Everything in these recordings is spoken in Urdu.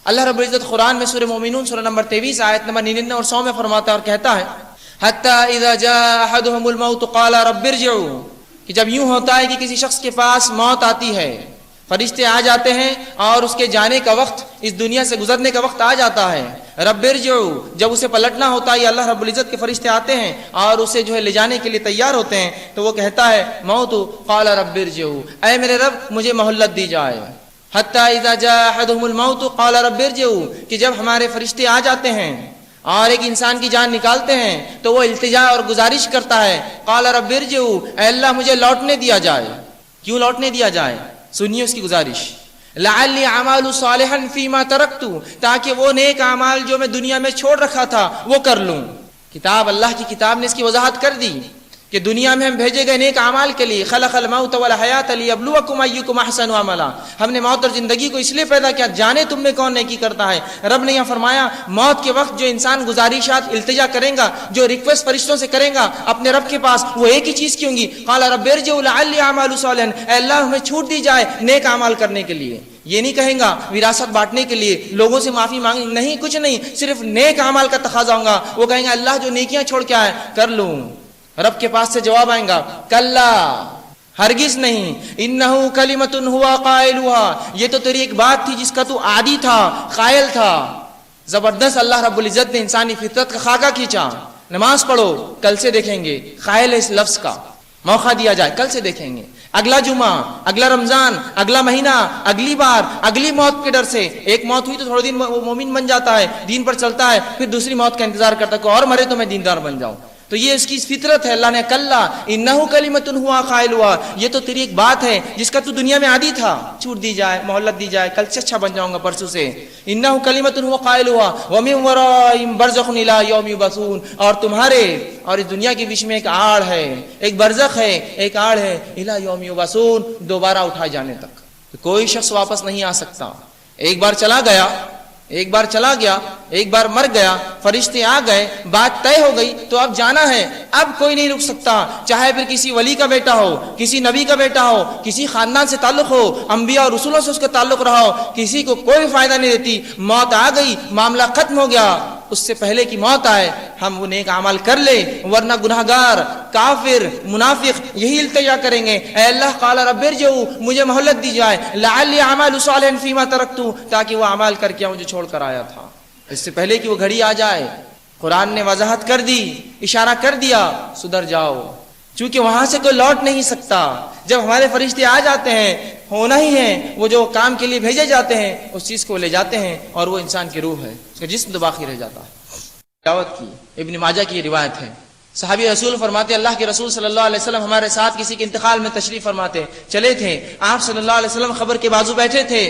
اللہ رب العزت قرآن میں سورہ مومنون سورہ نمبر 23 آیت نمبر 99 اور 100 میں فرماتا ہے اور کہتا ہے حتی اذا جاء احدهم الموت قال رب ارجعوا، کہ جب یوں ہوتا ہے کہ کسی شخص کے پاس موت آتی ہے، فرشتے آ جاتے ہیں اور اس کے جانے کا وقت، اس دنیا سے گزرنے کا وقت آ جاتا ہے، رب ارجعوا، جب اسے پلٹنا ہوتا ہے، اللہ رب العزت کے فرشتے آتے ہیں اور اسے جو ہے لے جانے کے لیے تیار ہوتے ہیں، تو وہ کہتا ہے موت قال رب ارجعوا، اے میرے رب مجھے مہلت دی جائے۔ حتی اذا جاء احدهم الموت قال رب ارجعوا، کہ جب ہمارے فرشتے آ جاتے ہیں اور ایک انسان کی جان نکالتے ہیں تو وہ التجا اور گزارش کرتا ہے قال رب ارجعوا، اے اللہ مجھے لوٹنے دیا جائے۔ کیوں لوٹنے دیا جائے؟ سنیے اس کی گزارش، لعلی اعمال صالحا فیما ترکت، تاکہ وہ نیک اعمال جو میں دنیا میں چھوڑ رکھا تھا وہ کر لوں۔ کتاب اللہ کی کتاب نے اس کی وضاحت کر دی کہ دنیا میں ہم بھیجے گئے نیک اعمال کے لیے، خلق الموت والحیات لیبلوکم ایکم احسن عملا، ہم نے موت اور زندگی کو اس لیے پیدا کیا جانے تم میں کون نیکی کرتا ہے۔ رب نے یہاں فرمایا موت کے وقت جو انسان گزارشات التجا کرے گا، جو ریکویسٹ فرشتوں سے کرے گا اپنے رب کے پاس، وہ ایک ہی چیز کی ہوں گی، قال رب ارجعوا لعلی اعمال صالحا، اے اللہ ہمیں چھوٹ دی جائے نیک اعمال کرنے کے لیے۔ یہ نہیں کہیں گا وراثت بانٹنے کے لیے، لوگوں سے معافی مانگیں، نہیں، کچھ نہیں، صرف نیک اعمال کا تقاضا ہوگا۔ وہ کہیں گا اللہ جو نیکیاں چھوڑ کے آئے کر لوں۔ رب کے پاس سے جواب آئیں گا کلا، ہرگز نہیں، انہو کلمۃ ہوا قائلها، یہ تو تیری ایک بات تھی جس کا تو عادی تھا، قائل تھا۔ زبردست اللہ رب العزت نے انسانی فطرت کا خاکہ کھینچا۔ نماز پڑھو، کل سے دیکھیں گے، قائل ہے اس لفظ کا، موقع دیا جائے کل سے دیکھیں گے، اگلا جمعہ، اگلا رمضان، اگلا مہینہ، اگلی بار، اگلی موت کے ڈر سے۔ ایک موت ہوئی تو تھوڑے دن وہ مومن بن جاتا ہے، دین پر چلتا ہے، پھر دوسری موت کا انتظار کرتا ہے، کوئی اور مرے تو میں دیندار بن جاؤں۔ تو یہ اس کی فطرت ہے۔ اللہ نے کلا انہو کلمۃ ہوا قائلها، یہ تو تیری ایک بات ہے جس کا تو دنیا میں عادی تھا، چھوٹ دی جائے، مہلت دی جائے، کل سے اچھا بن جاؤں گا پرسوں سے۔ انہو کلمۃ ہوا قائلها ومن ورائہم برزخ الی یوم یبعثون، اور تمہارے اور اس دنیا کے بیچ میں ایک آڑ ہے، ایک برزخ ہے، ایک آڑ ہے، الی یوم یبعثون، دوبارہ اٹھائے جانے تک کوئی شخص واپس نہیں آ سکتا۔ ایک بار چلا گیا، ایک بار چلا گیا، ایک بار مر گیا، فرشتے آ گئے، بات طے ہو گئی تو اب جانا ہے، اب کوئی نہیں رک سکتا، چاہے پھر کسی ولی کا بیٹا ہو، کسی نبی کا بیٹا ہو، کسی خاندان سے تعلق ہو، انبیاء اور رسولوں سے اس کا تعلق رہا ہو، کسی کو کوئی فائدہ نہیں دیتی۔ موت آ گئی، معاملہ ختم ہو گیا، اس سے پہلے کی موت آئے ہم وہ نیک اعمال کر لیں، ورنہ گناہگار، کافر، منافق یہی التجا کریں گے، اے اللہ قال رب ارجعوا، مجھے مہلت دی جائے، لعلی اعمال صالحا فیما ترکت، تاکہ وہ اعمال کر کے مجھے چھوڑ کر آیا تھا، اس سے پہلے کہ وہ گھڑی آ جائے۔ قرآن نے وضاحت کر دی، اشارہ کر دیا، سدھر جاؤ، چونکہ وہاں سے کوئی لوٹ نہیں سکتا۔ جب ہمارے فرشتے آ جاتے ہیں، ہونا ہی ہے، وہ جو کام کے لیے بھیجے جاتے ہیں اس چیز کو لے جاتے ہیں، اور وہ انسان کی روح ہے، اس کا جسم تو باقی رہ جاتا ہے۔ دعوت کی ابن ماجہ کی روایت ہے، صحابی رسول فرماتے اللہ کے رسول صلی اللہ علیہ وسلم ہمارے ساتھ کسی کے انتقال میں تشریف فرماتے چلے تھے، آپ صلی اللہ علیہ وسلم خبر کے بازو بیٹھے تھے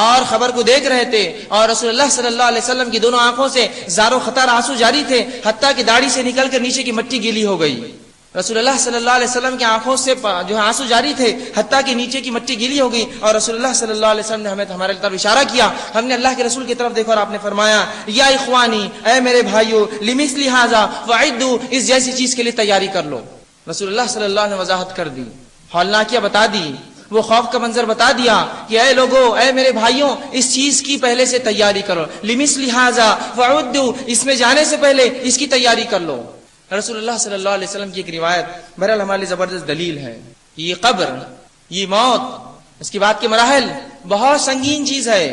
اور خبر کو دیکھ رہے تھے، اور رسول اللہ صلی اللہ علیہ وسلم کی دونوں آنکھوں سے زار و خطار آنسو جاری تھے، حتیٰ کہ داڑھی سے نکل کر نیچے کی مٹی گیلی ہو گئی۔ رسول اللہ صلی اللہ علیہ وسلم کی آنکھوں سے جو ہے آنسو جاری تھے، حتیٰ کہ نیچے کی مٹی گیلی ہو گئی، اور رسول اللہ صلی اللہ علیہ وسلم نے ہمارے طرف اشارہ کیا، ہم نے اللہ کے رسول کی طرف دیکھا اور آپ نے فرمایا یا اخوانی، اے میرے بھائیو، لمثل ھذا فاعدوا، اس جیسی چیز کے لیے تیاری کر لو۔ رسول اللہ صلی اللہ علیہ وسلم نے وضاحت کر دی، ہولناکیہ بتا دی، وہ خوف کا منظر بتا دیا کہ اے لوگو، اے میرے بھائیوں، اس چیز کی پہلے سے تیاری کرو، لمثل ھذا فاعدوا، اس میں جانے سے پہلے اس کی تیاری کر لو۔ رسول اللہ صلی اللہ علیہ وسلم کی ایک روایت بہرحال ہمارے لیے زبردست دلیل ہے کہ یہ قبر، یہ موت، اس کے بعد کے مراحل بہت سنگین چیز ہے،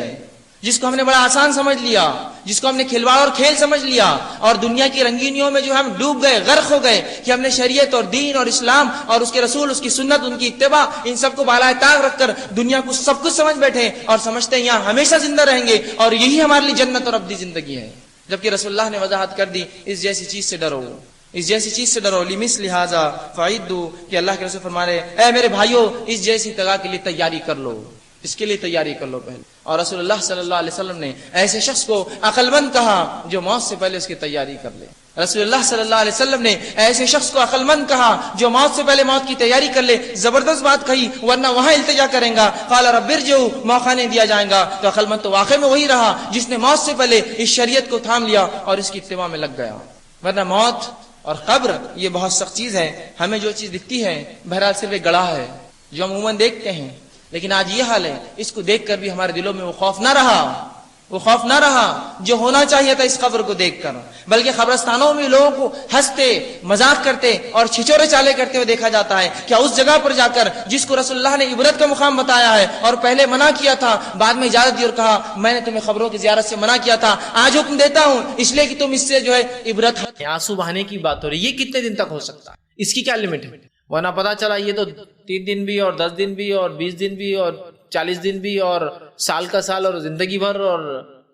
جس کو ہم نے بڑا آسان سمجھ لیا، جس کو ہم نے کھلواڑ اور کھیل سمجھ لیا، اور دنیا کی رنگینیوں میں جو ہم ڈوب گئے، غرق ہو گئے کہ ہم نے شریعت اور دین اور اسلام اور اس کے رسول، اس کی سنت، ان کی اتباع، ان سب کو بالائے طاق رکھ کر دنیا کو سب کچھ سمجھ بیٹھے اور سمجھتے ہیں یہاں ہمیشہ زندہ رہیں گے اور یہی ہمارے لیے جنت اور ابدی زندگی ہے، جبکہ رسول اللہ نے وضاحت کر دی اس جیسی چیز سے ڈرو، اس جیسی چیز سے ڈرو، لمثل ھذا فاعدوا، کہ اللہ کے رسول فرما رہے اے میرے بھائیو، اس جیسی تگا کے لیے تیاری کر لو، اس کے لیے تیاری کر لو پہلے۔ اور رسول اللہ صلی اللہ علیہ وسلم نے ایسے شخص کو عقل مند کہا جو موت سے پہلے اس کی تیاری کر لے۔ رسول اللہ صلی اللہ علیہ وسلم نے ایسے شخص کو عقل مند کہا جو موت سے پہلے موت کی تیاری کر لے۔ زبردست بات کہی، ورنہ وہاں التجا کریں گا، قال رب ارجعوا، موقع نہیں دیا جائے گا، تو عقل مند تو واقع میں وہی رہا جس نے موت سے پہلے اس شریعت کو تھام لیا اور اس کی اتباع میں لگ گیا۔ ورنہ موت اور قبر یہ بہت سخت چیز ہے، ہمیں جو چیز دکھتی ہے بہرحال صرف ایک گڑھا ہے جو ہم عموماً دیکھتے ہیں، لیکن آج یہ حال ہے، اس کو دیکھ کر بھی ہمارے دلوں میں وہ خوف نہ رہا، وہ خوف نہ رہا جو ہونا چاہیے تھا اس خبر کو دیکھ کر، بلکہ قبرستانوں میں لوگوں کو ہنستے مذاق کرتے اور چھچورے چالے کرتے ہوئے دیکھا جاتا ہے۔ کیا اس جگہ پر جا کر جس کو رسول اللہ نے عبرت کا مقام بتایا ہے اور پہلے منع کیا تھا، بعد میں اجازت دی اور کہا میں نے تمہیں خبروں کی زیارت سے منع کیا تھا، آج حکم دیتا ہوں اس لیے کہ تم اس سے جو ہے عبرت۔ آنسو بہانے کی بات ہو رہی ہے، یہ کتنے دن تک ہو سکتا ہے؟ اس کی کیا لمٹ ہے؟ ورنہ پتا چلا یہ تو 3 دن بھی اور 10 دن بھی اور 20 دن بھی اور 40 دن بھی اور سال کا سال اور زندگی بھر، اور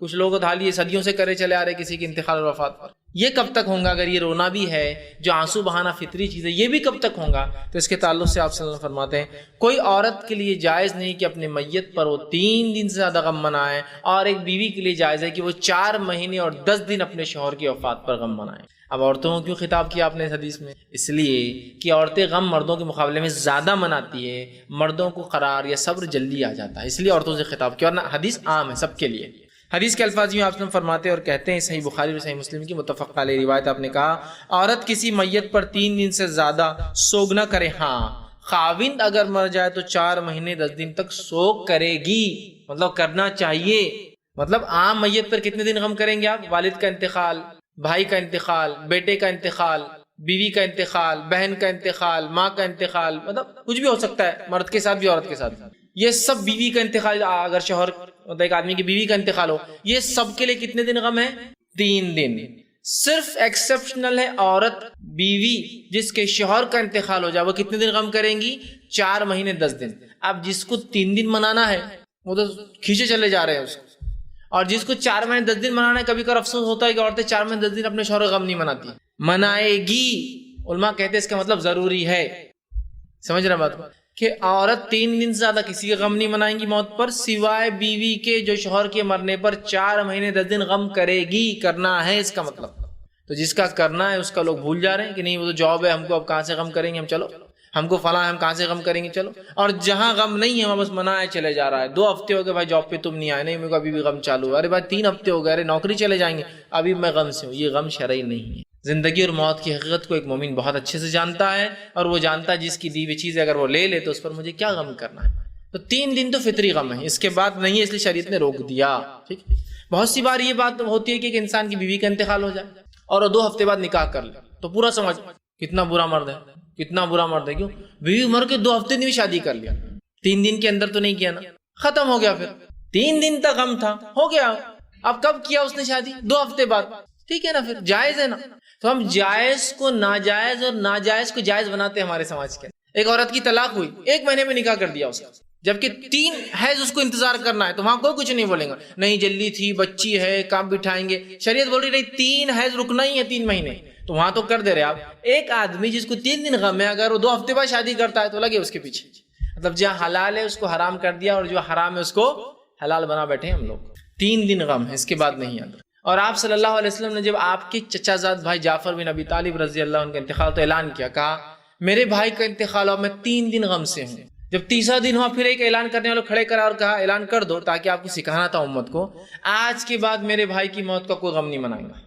کچھ لوگ یہ صدیوں سے کرے چلے آ رہے کسی کی انتقال اور وفات پر۔ یہ کب تک ہوگا؟ اگر یہ رونا بھی ہے جو آنسو بہانا فطری چیز ہے، یہ بھی کب تک ہوگا؟ تو اس کے تعلق سے آپ صلی اللہ علیہ وسلم فرماتے ہیں کوئی عورت کے لیے جائز نہیں کہ اپنے میت پر وہ 3 دن سے زیادہ غم منائے، اور ایک بیوی کے لیے جائز ہے کہ وہ 4 مہینے اور 10 دن اپنے شوہر کی وفات پر غم منائے۔ اب عورتوں کو کیوں خطاب کیا آپ نے اس حدیث میں؟ اس لیے کہ عورتیں غم مردوں کے مقابلے میں زیادہ مناتی ہے، مردوں کو قرار یا صبر جلدی آ جاتا ہے، اس لیے عورتوں سے خطاب کیا، ورنہ حدیث عام ہے سب کے لیے۔ حدیث کے الفاظ میں آپ فرماتے اور کہتے ہیں، صحیح بخاری اور صحیح مسلم کی متفق علیہ روایت، آپ نے کہا عورت کسی میت پر 3 دن سے زیادہ سوگ نہ کرے، ہاں خاوند اگر مر جائے تو 4 مہینے 10 دن تک سوگ کرے گی، مطلب کرنا چاہیے۔ مطلب عام میت پر کتنے دن غم کریں گے آپ؟ والد کا انتقال، بھائی کا انتقال، بیٹے کا انتقال، بیوی کا انتقال، بہن کا انتقال، ماں کا انتقال، مطلب کچھ بھی ہو سکتا ہے، مرد کے ساتھ بھی عورت کے ساتھ۔ یہ سب بیوی کا انتقال، اگر شوہر ایک آدمی کی بیوی کا انتقال ہو، یہ سب کے لیے کتنے دن غم ہے؟ 3 دن۔ صرف ایکسپشنل ہے عورت بیوی جس کے شوہر کا انتقال ہو جائے، وہ کتنے دن غم کریں گی؟ 4 مہینے 10 دن۔ اب جس کو 3 دن منانا ہے وہ تو کھینچے چلے جا رہے ہیں اس کو، اور جس کو 4 مہینے 10 دن منانا ہے، کبھی کبھار افسوس ہوتا ہے کہ عورتیں 4 مہینے 10 دن اپنے شوہر کا غم نہیں مناتی، منائے گی۔ علماء کہتے ہیں اس کا مطلب ضروری ہے، سمجھ رہے بات کہ عورت 3 دن سے زیادہ کسی کا غم نہیں منائیں گی موت پر، سوائے بیوی کے جو شوہر کے مرنے پر 4 مہینے 10 دن غم کرے گی، کرنا ہے اس کا مطلب۔ تو جس کا کرنا ہے اس کا لوگ بھول جا رہے ہیں کہ نہیں وہ تو جاب ہے، ہم کو اب کہاں سے غم کریں گے، ہم چلو ہم کو فلاں ہم کہاں سے غم کریں گے چلو، اور جہاں غم نہیں ہے وہاں بس منائے چلے جا رہا ہے۔ 2 ہفتے ہو گئے بھائی جاب پہ تم نہیں آئے، نہیں میرے کو ابھی بھی غم چالو ہے، ارے بھائی 3 ہفتے ہو گئے، ارے نوکری چلے جائیں گے، ابھی میں غم سے ہوں۔ یہ غم شرعی نہیں ہے۔ زندگی اور موت کی حقیقت کو ایک مومن بہت اچھے سے جانتا ہے، اور وہ جانتا ہے جس کی دی ہوئی چیز اگر وہ لے لے تو اس پر مجھے کیا غم کرنا ہے۔ تو 3 دن تو فطری غم ہے، اس کے بعد نہیں ہے، اس لیے شریعت نے روک دیا۔ ٹھیک، بہت سی بار یہ بات ہوتی ہے کہ ایک انسان کی بیوی کا انتقال ہو جائے اور وہ 2 ہفتے بعد نکاح کر لے، تو پورا سمجھ کتنا برا مرد ہے، کتنا برا مرد ہے۔ کیوں؟ بیوی مر کے 2 ہفتے میں شادی کر لیا، 3 دن کے اندر تو نہیں کیا نا، ختم ہو گیا۔ پھر 3 دن تک غم تھا، ہو گیا، اب کب کیا اس نے شادی؟ 2 ہفتے بعد، ٹھیک ہے نا، پھر جائز ہے نا۔ تو ہم جائز کو ناجائز اور ناجائز کو جائز بناتے ہیں ہمارے سماج کے۔ ایک عورت کی طلاق ہوئی، 1 مہینے میں نکاح کر دیا اس کا، جبکہ 3 حیض اس کو انتظار کرنا ہے، تو وہاں کوئی کچھ نہیں بولے گا، نہیں جلدی تھی، بچی ہے، کام بٹھائیں گے۔ شریعت بول رہی نہیں 3 حیض رکنا ہی ہے 3 مہینے، تو وہاں تو کر دے رہے آپ۔ ایک آدمی جس کو 3 دن غم ہے، اگر وہ 2 ہفتے بعد شادی کرتا ہے تو لگے اس کے پیچھے، مطلب جہاں حلال ہے اس کو حرام کر دیا، اور جو حرام ہے اس کو حلال بنا بیٹھے ہم لوگ۔ 3 دن غم ہے، اس کے بعد نہیں آتا۔ اور آپ صلی اللہ علیہ وسلم نے جب آپ کے چچا زاد بھائی جعفر بن ابی طالب رضی اللہ عنہ کا انتقال تو اعلان کیا، کہا میرے بھائی کا انتقال ہوا، میں 3 دن غم سے ہوں۔ جب تیسرا دن ہوا، پھر ایک اعلان کرنے والوں کھڑے کرا اور کہا اعلان کر دو، تاکہ آپ کو سکھانا تھا امت کو، آج کے بعد میرے بھائی کی موت کا کوئی غم نہیں منائے گا،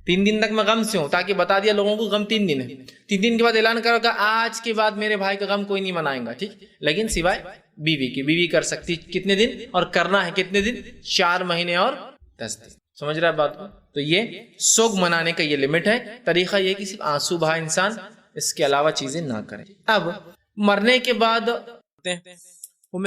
3 دن تک میں غم سے ہوں، تاکہ بتا دیا لوگوں کو غم 3 دن ہے۔ 3 دن کے بعد اعلان کرا کہ آج کے بعد میرے بھائی کا غم کوئی نہیں منائے گا، ٹھیک، لیکن سوائے بیوی کی۔ بیوی کر سکتی کتنے دن، اور کرنا ہے کتنے دن؟ 4 مہینے اور 10 دن۔ سمجھ رہا ہے بات کو؟ تو یہ سوگ منانے کا یہ لمٹ ہے۔ طریقہ یہ کہ صرف آنسو بہائے انسان، اس کے علاوہ چیزیں نہ کرے۔ اب مرنے کے بعد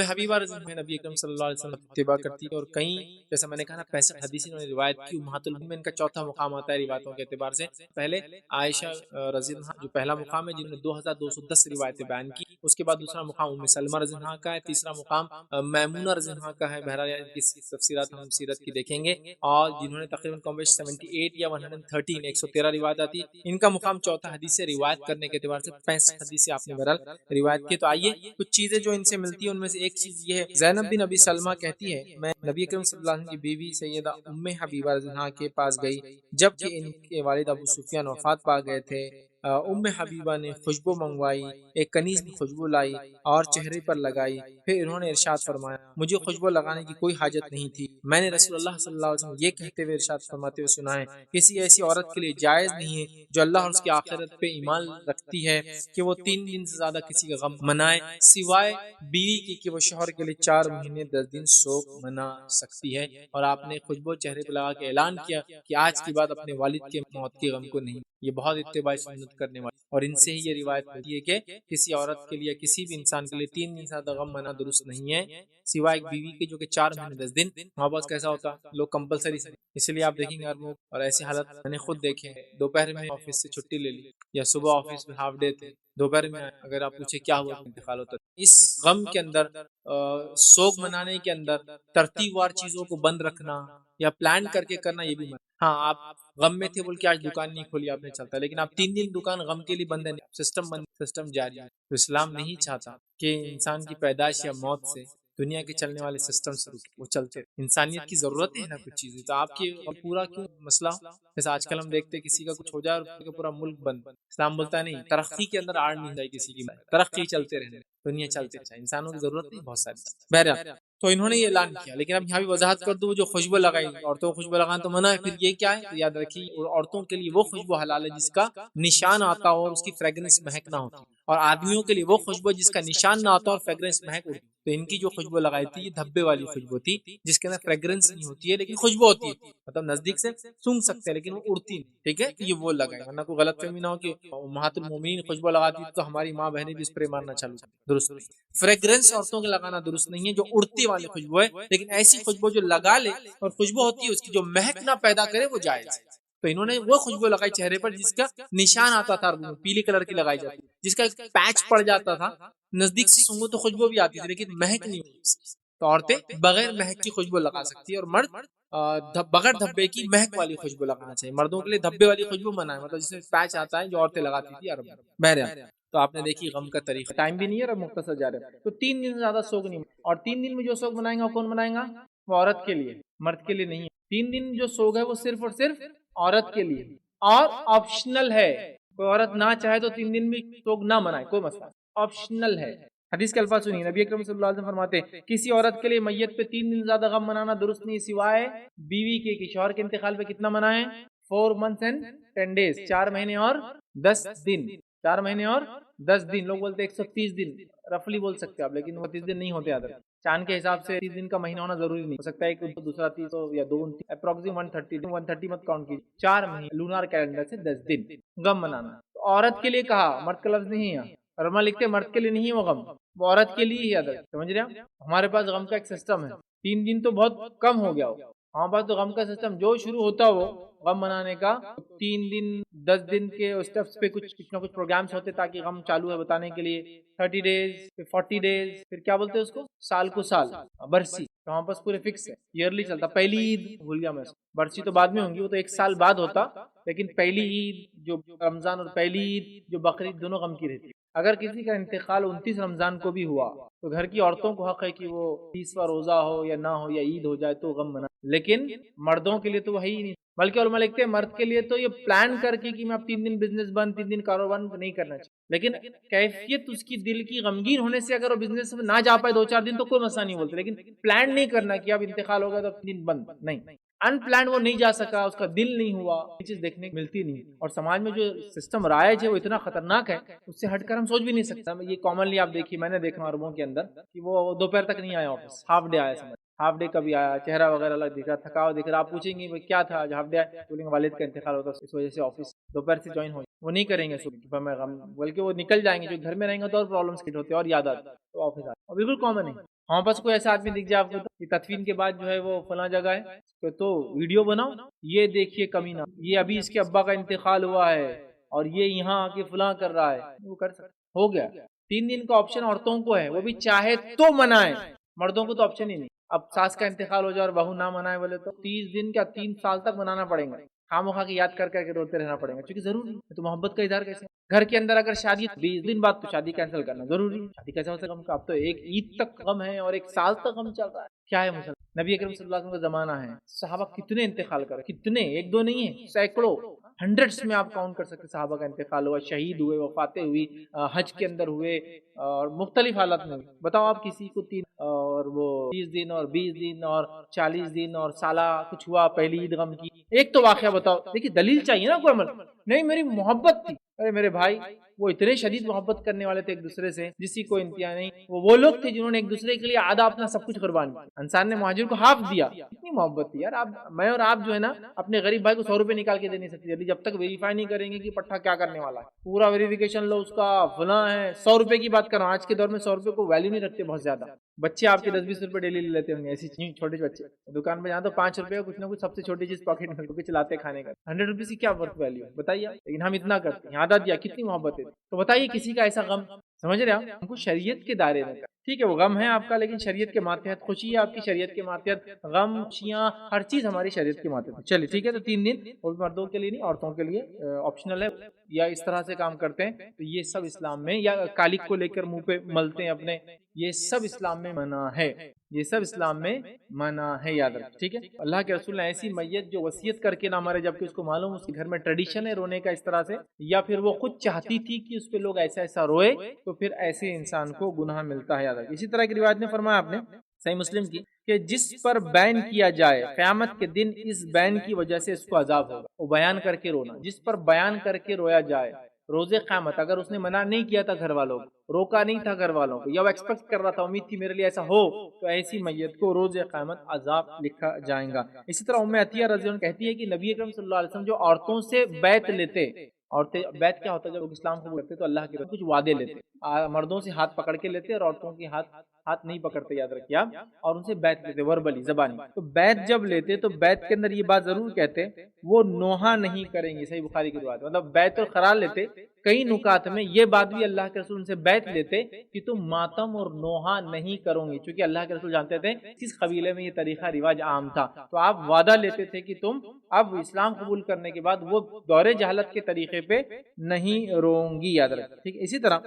حبیبہ رضی اللہ عنہا نبی اکرم صلی اللہ علیہ وسلم اتباع کرتی ہے، اور کئی جیسے میں نے کہا نا 65 حدیث انہوں نے روایت کی، امہات المومنین میں ان کا 4تھا مقام آتا ہے روایتوں کے اعتبار سے۔ پہلے عائشہ رضی اللہ عنہا جو پہلا مقام ہے، جنہوں نے 2210 روایتیں بیان کی، اس کے بعد دوسرا مقام ام سلمہ رضی اللہ عنہا کا ہے، تیسرا مقام میمونہ رضی اللہ عنہا کا ہے۔ بہرحال کی تفسیرات ہم سیرت کی دیکھیں گے، اور جنہوں نے تقریباً کم بیش 78 یا 113 113 روایت آتی، ان کا مقام 4تھا حدیث سے روایت کرنے کے اعتبار سے 65 حدیث آپ نے بہرحال روایت کی۔ تو آئیے کچھ چیزیں جو ان سے ملتی ہیں، ان میں سے ایک چیز یہ ہے، زینب بن ابی سلمہ کہتی ہے میں نبی اکرم صلی اللہ علیہ وسلم کی بیوی سیدہ ام حبیبہ رضی اللہ عنہا کے پاس گئی جب کہ ان کے والد ابو سفیان وفات پا گئے تھے۔ ام حبیبہ نے خوشبو منگوائی، ایک کنیز میں خوشبو لائی اور چہرے پر لگائی، پھر انہوں نے ارشاد فرمایا مجھے خوشبو لگانے کی کوئی حاجت نہیں تھی، میں نے رسول اللہ صلی اللہ علیہ وسلم یہ کہتے ہوئے ارشاد فرماتے ہوئے سنا ہے کسی ایسی عورت کے لیے جائز نہیں ہے جو اللہ اور اس کی آخرت پہ ایمان رکھتی ہے کہ وہ 3 دن سے زیادہ کسی کا غم منائے سوائے بیوی کی کہ وہ شوہر کے لیے 4 مہینے 10 دن سوگ منا سکتی ہے۔ اور آپ نے خوشبو چہرے پہ لگا کے اعلان کیا کہ آج کے بعد اپنے والد کے موت کے غم کو نہیں۔ یہ بہت اتباع سنت کرنے والی، اور ان سے ہی یہ روایت ملتی ہے کہ کسی عورت کے لیے کسی بھی انسان کے لیے 3 دن سے زیادہ غم منا درست نہیں ہے سوائے ایک بیوی کے جو کہ 4 مہینے 10 دن۔ وہاں پاس کیسا ہوتا لوگ کمپلسری سے، اس لیے آپ دیکھیں گے اور ایسی حالت میں نے خود دیکھے، دوپہر میں آفس سے چھٹی لے لی یا صبح آفس میں ہاف ڈے تھے، دوپہر میں اگر آپ پوچھے کیا ہوا انتقال ہوتا۔ اس غم کے اندر سوگ منانے کے اندر ترتیب وار چیزوں کو بند رکھنا یا پلان کر کے کرنا یہ بھی ہاں آپ غم میں تھے بول کے آج دکان نہیں کھولی آپ نے چلتا، لیکن آپ 3 دن دکان غم کے لیے بند ہے، سسٹم جاری ہے۔ تو اسلام نہیں چاہتا کہ انسان کی پیدائش یا موت سے دنیا کے چلنے والے سسٹم سے وہ چلتے، انسانیت کی ضرورت ہے نا کچھ چیزیں، تو آپ کی پورا کیوں مسئلہ؟ جیسے آج کل ہم دیکھتے کسی کا کچھ ہو جائے اور پورا ملک بند۔ اسلام بولتا ہے نہیں، ترقی کے اندر آڑ نہیں جائے کسی کی، ترقی چلتے رہنے، دنیا چلتے رہے، انسانوں کی ضرورت نہیں بہت ساری۔ بہرحال تو انہوں نے یہ اعلان کیا، لیکن اب یہاں بھی وضاحت کر دوں جو خوشبو لگائی، عورتوں کو خوشبو لگانا تو منع ہے، پھر یہ کیا ہے تو یاد رکھیے عورتوں کے لیے وہ خوشبو حلال ہے جس کا نشان آتا ہو اور اس کی فریگرنس مہک نہ ہوتی، اور آدمیوں کے لیے وہ خوشبو جس کا نشان نہ آتا اور فریگرنس مہک اڑتی۔ تو ان کی جو خوشبو لگائی تھی یہ دھبے والی خوشبو تھی جس کے اندر فریگرنس نہیں ہوتی ہے لیکن خوشبو ہوتی ہے، مطلب نزدیک سے سونگ سکتے ہیں لیکن وہ اڑتی نہیں، ٹھیک ہے، یہ وہ لگائے، ورنہ کوئی غلط فہمی نہ ہو کہ امہات المومنین خوشبو لگاتی تو ہماری ماں بہنیں بھی اسپرے مارنا چالو کریں، درست نہیں۔ فریگرنس عورتوں کے لگانا درست نہیں ہے، جو اڑتی والی خوشبو ہے، لیکن ایسی خوشبو جو لگا لے اور خوشبو ہوتی ہے اس کی جو مہک نہ پیدا کرے وہ جائز ہے۔ تو انہوں نے وہ خوشبو لگائی چہرے پر جس کا نشان آتا تھا، پیلی کلر کی لگائی جاتی، جس کا ایک پیچ پڑ جاتا تھا، نزدیک سے سونگو تو خوشبو بھی آتی تھی لیکن مہک نہیں ہوتی۔ تو عورتیں بغیر مہک کی خوشبو لگا سکتی ہے اور مرد بغیر دھبے کی مہک والی خوشبو لگانا چاہیے۔ مردوں کے لیے دھبے والی خوشبو منع ہے، مطلب جس میں پیچ آتا ہے جو عورتیں لگاتی تھی عرب میں۔ بہرحال تو آپ نے دیکھی غم کا طریقہ، ٹائم بھی نہیں ہے اور مختصر جا رہا ہے، تو 3 دن سے زیادہ سوگ نہیں، اور 3 دن میں جو سوگ منائیں گا وہ کون منائیں گا؟ وہ عورت کے لیے، مرد کے لیے نہیں ہے۔ 3 دن جو سوگ ہے وہ صرف اور صرف عورت کے لیے، اور آپشنل ہے، کوئی عورت نہ چاہے تو 3 دن بھی سوگ نہ منائے، کوئی مسئلہ، آپشنل ہے۔ حدیث کے الفاظ سنیے، نبی اکرم صلی اللہ علیہ وسلم فرماتے ہیں کسی عورت کے لیے میت پہ 3 دن زیادہ غم منانا درست نہیں سوائے بیوی کے کہ شوہر کے انتقال پہ کتنا منائیں؟ 4 months and 10 days، 4 مہینے اور 10 دن، 4 مہینے اور 10 دن، لوگ بولتے ہیں 130 دن، رفلی بول سکتے ہیں آپ، لیکن وہ 30 دن نہیں ہوتے ادھر، چاند کے حساب سے 30 دن کا مہینہ ہونا ضروری نہیں، ہو سکتا ہے ایک دوسرا 30 ہو یا 2، اپروکسیمیٹ 130 مت کاؤنٹ کیجیے، 4 مہینے لونار کیلنڈر سے 10 دن غم منانا۔ تو عورت کے لیے کہا، مرد کا لفظ نہیں ہے، علماء لکھتے ہیں مرد کے لیے نہیں وہ غم، وہ عورت کے لیے ہی ادھر، سمجھ رہے ہیں؟ ہمارے پاس غم کا ایک سسٹم ہے، 3 دن تو بہت کم ہو گیا ہو، ہمارے پاس تو غم کا سسٹم جو شروع ہوتا ہو غم منانے کا 3 دن 10 دن کے اسٹیپس پہ کچھ نہ کچھ پروگرامز ہوتے تاکہ غم چالو ہے بتانے کے لیے، 30 days، پھر 40 days، پھر کیا بولتے ہیں اس کو، سال کو سال، برسی، تو ہمارے پاس پورے فکس ہے، ایئرلی چلتا۔ پہلی عید بھول گیا میں، برسی تو بعد میں ہوں گی، وہ تو 1 سال بعد ہوتا، لیکن پہلی عید جو رمضان اور پہلی عید جو بقرعید دونوں غم کی رہتی ہے۔ اگر کسی کا انتقال 29 رمضان کو بھی ہوا تو گھر کی عورتوں کو حق ہے کہ وہ 30واں روزہ ہو یا نہ ہو یا عید ہو جائے تو غم منا، لیکن مردوں کے لیے تو وہی نہیں، بلکہ علماء لکھتے ہیں مرد کے لیے تو یہ پلان کر کے کہ میں اب 3 دن بزنس بند، 3 دن کاروبار نہیں کرنا چاہیے، لیکن کیفیت اس کی دل کی غمگین ہونے سے اگر وہ بزنس میں نہ جا پائے 2-4 دن تو کوئی مسئلہ نہیں بولتے، لیکن پلان نہیں کرنا کہ اب انتقال ہوگا تو 3 دن بند، نہیں، ان پلان وہ نہیں جا سکا، اس کا دل نہیں ہوا، یہ چیز دیکھنے کو ملتی نہیں، اور سماج میں جو سسٹم رائج ہے وہ اتنا خطرناک ہے اس سے ہٹ کر ہم سوچ بھی نہیں سکتے۔ یہ کامنلی آپ دیکھیے، میں نے دیکھا عربوں کے اندر کہ وہ دوپہر تک نہیں آیا آفس، ہاف ڈے آیا، سمجھ ہاف ڈے کبھی آیا، چہرہ وغیرہ الگ دکھ رہا، تھکاؤ دکھ رہا، آپ پوچھیں گے کیا تھا آج ہاف ڈے آیا، بولیں گے والد کا انتقال ہوتا اس وجہ سے آفس دوپہر سے جوائن ہو، وہ نہیں کریں گے صبح میں غم، بلکہ وہ نکل جائیں گے، جو گھر میں رہیں گے تو اور پرابلمس کریٹ ہوتے ہیں اور یاد آتے تو آفس آتے، اور بالکل کامن ہے۔ ہمارے پاس کوئی ایسا آدمی دکھ جائے آپ کو کہ تدفین کے بعد جو ہے وہ فلاں جگہ ہے تو ویڈیو بناؤ، یہ دیکھیے کمینہ، یہ ابھی اس کے ابا کا انتقال ہوا ہے اور یہ یہاں آ کے فلاں کر رہا ہے، وہ کر سکتا، ہو گیا۔ 3 دن کا آپشن عورتوں کو ہے، وہ بھی چاہے تو منائیں، مردوں کو تو آپشن ہی نہیں۔ اب ساس کا انتقال ہو جائے اور بہو نہ منائے بولے تو 30 دن کیا 3 سال تک منانا پڑیں گا، خامخواہ کی یاد کر کے روتے رہنا پڑے گا، کیونکہ ضروری ہے، تو محبت کا اظہار کیسے؟ گھر کے اندر اگر شادی 20 دن بعد تو شادی کینسل کرنا ضروری ہے، شادی کیسے ہو سکتا غم کا؟ اب تو ایک عید تک غم ہے اور 1 سال تک غم چل رہا ہے، کیا ہے مسلمان؟ نبی اکرم صلی اللہ علیہ وسلم کا زمانہ ہے، صحابہ کتنے انتقال کرے، کتنے، 1-2 نہیں ہے، سینکڑوں، ہنڈریڈس میں آپ کاؤنٹ کر سکتے صحابہ کا انتقال ہوا، شہید ہوئے، وفاتیں ہوئی، حج کے اندر ہوئے اور مختلف حالات میں. بتاؤ آپ کسی کو 3 اور وہ 30 دن اور 20 دن اور 40 دن اور سالہ کچھ ہوا پہلی عید غم کی، ایک تو واقعہ بتاؤ. دیکھیے دلیل چاہیے نا کوئی عمل. نہیں میری محبت تھی. ارے میرے بھائی وہ اتنے شدید محبت کرنے والے تھے ایک دوسرے سے جس کی کوئی انتہا نہیں. وہ لوگ تھے جنہوں نے ایک دوسرے کے لیے آدھا اپنا سب کچھ قربان کیا. انصار نے مہاجر کو ہاف دیا. اتنی محبت تھی یار. میں اور آپ جو ہے نا اپنے غریب بھائی کو 100 روپے نکال کے دے نہیں سکتے جب تک ویریفائی نہیں کریں گے کہ پٹھا کیا کرنے والا ہے. پورا ویریفیکیشن لو اس کا فلاں ہے. 100 روپے کی بات کر رہا ہوں. آج کے دور میں 100 روپے کو ویلیو نہیں رکھتے بہت زیادہ. بچے آپ کے 10-20 روپے ڈیلی لے لیتے ہوں گے. ایسی چھوٹے بچے دکان پہ جہاں تو 5 روپے کا کچھ نہ کچھ سب سے چھوٹی چیز پاکٹ میں چلاتے کھانے کا. 100 روپیز کی کیا ورتھ ویلیو بتائیے. لیکن ہم اتنا کرتے ہیں. عادت دیا کتنی محبت ہے. تو بتائیے کسی کا ایسا غم سمجھ رہے آپ ہم کو شریعت کے دائرے میں. ٹھیک ہے وہ غم ہے آپ کا لیکن شریعت کے ماتحت. خوشی ہے آپ کی شریعت کے ماتحت. غم خوشیاں ہر چیز ہماری شریعت کے ماتحت. چلیے ٹھیک ہے. تو 3 دن اور مردوں کے لیے نہیں عورتوں کے لیے آپشنل ہے یا اس طرح سے کام کرتے ہیں. تو یہ سب اسلام میں یا کالک کو لے کر منہ پہ ملتے ہیں اپنے، یہ سب اسلام میں منع ہے. یہ سب اسلام میں منع ہے. یاد رکھ ٹھیک ہے. اللہ کے رسول نے ایسی میت جو وصیت کر کے نہ مرے جبکہ اس کو معلوم اس کے گھر میں ٹریڈیشن ہے رونے کا اس طرح سے، یا پھر وہ خود چاہتی تھی کہ اس پہ لوگ ایسا ایسا روئے، تو پھر ایسے انسان کو گناہ ملتا ہے. یاد رکھ. اسی طرح کی روایت میں فرمایا آپ نے صحیح مسلم کی کہ جس پر بین کیا جائے قیامت کے دن اس بین کی وجہ سے اس کو عذاب ہوگا. وہ بیان کر کے رونا. جس پر بیان کر کے رویا جائے روز قیامت. اگر اس نے منع نہیں کیا تھا گھر والوں کو، روکا نہیں تھا گھر والوں کو، یا وہ ایکسپیکٹ کر رہا تھا امید تھی میرے لیے ایسا ہو، تو ایسی میت کو روز قیامت عذاب لکھا جائے گا. اسی طرح ام عطیہ رضی اللہ عنہ کہتی ہے کہ نبی اکرم صلی اللہ علیہ وسلم جو عورتوں سے بیعت لیتے، عورتیں بیعت کیا ہوتا ہے جب لوگ اسلام قبول کرتے تو اللہ کے کچھ وعدے لیتے. مردوں سے ہاتھ پکڑ کے لیتے اور عورتوں کے ہاتھ نہیں پکڑتے. یاد رکھیے آپ. اور ان سے بیعت لیتے وربلی زبانی. تو بیعت جب لیتے تو بیعت کے اندر یہ بات ضرور کہتے وہ نوحہ نہیں کریں گے. صحیح بخاری کی روایت. مطلب بیعت القرار لیتے. کئی نکات میں یہ بات بھی اللہ کے رسول ان سے بیعت لیتے کہ تم ماتم اور نوحہ نہیں کرو گے، چونکہ اللہ کے رسول جانتے تھے کس قبیلے میں یہ طریقہ رواج عام تھا. تو آپ وعدہ لیتے تھے کہ تم اب اسلام قبول کرنے کے بعد وہ دور جہالت کے طریقے پہ نہیں روں گی. یاد رکھیں ٹھیک. اسی طرح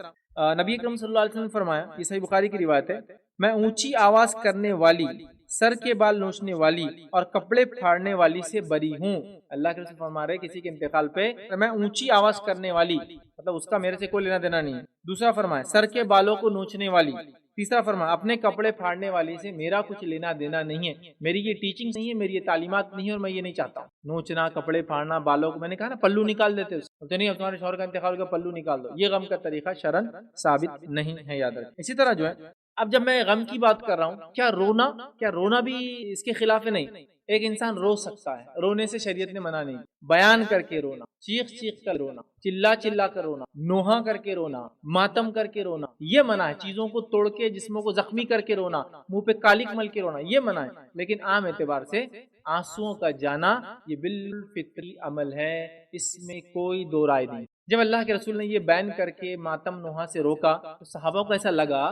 نبی اکرم صلی اللہ علیہ وسلم نے فرمایا، یہ صحیح بخاری کی روایت ہے، میں اونچی آواز کرنے والی، سر کے بال نوچنے والی اور کپڑے پھاڑنے والی سے بری ہوں. اللہ کے رسول فرما رہے کسی کے انتقال پہ میں اونچی آواز کرنے والی، مطلب اس کا میرے سے کوئی لینا دینا نہیں ہے. دوسرا فرمایا سر کے بالوں کو نوچنے والی. تیسرا فرمایا اپنے کپڑے پھاڑنے والی سے میرا کچھ لینا دینا نہیں ہے. میری یہ ٹیچنگ نہیں ہے، میری یہ تعلیمات نہیں ہے، اور میں یہ نہیں چاہتا ہوں. نوچنا، کپڑے پھاڑنا، بالوں کو، میں نے کہا نا پلو نکال دیتے نہیں، اب تمہارے شوہر کا انتقال ہو گیا پلو نکال دو. یہ غم کا طریقہ شرعن ثابت نہیں ہے. یاد رکھ. اسی طرح جو ہے اب جب میں غم کی بات کر رہا ہوں، کیا رونا بھی اس کے خلاف ہے؟ نہیں. ایک انسان رو سکتا ہے، رونے سے شریعت نے منع نہیں. بیان کر کے رونا، چیخ کر رونا، چلا کر رونا، نوحہ کر کے رونا، ماتم کر کے رونا، یہ منع ہے. چیزوں کو توڑ کے جسموں کو زخمی کر کے رونا، منہ پہ کالک مل کے رونا، یہ منع ہے. لیکن عام اعتبار سے آنسوؤں کا جانا یہ بالفطری عمل ہے، اس میں کوئی دو رائے نہیں. جب اللہ کے رسول نے یہ بیان کر کے ماتم نوحہ سے روکا تو صحابہ کو ایسا لگا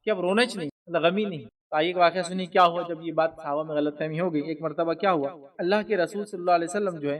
کہ اب رونا ہی نہیں، غم ہی نہیں. آئیے ایک واقعہ سنی کیا ہوا جب یہ بات صحابہ میں غلط فہمی ہو گئی. ایک مرتبہ کیا ہوا، اللہ کے رسول صلی اللہ علیہ وسلم جو ہے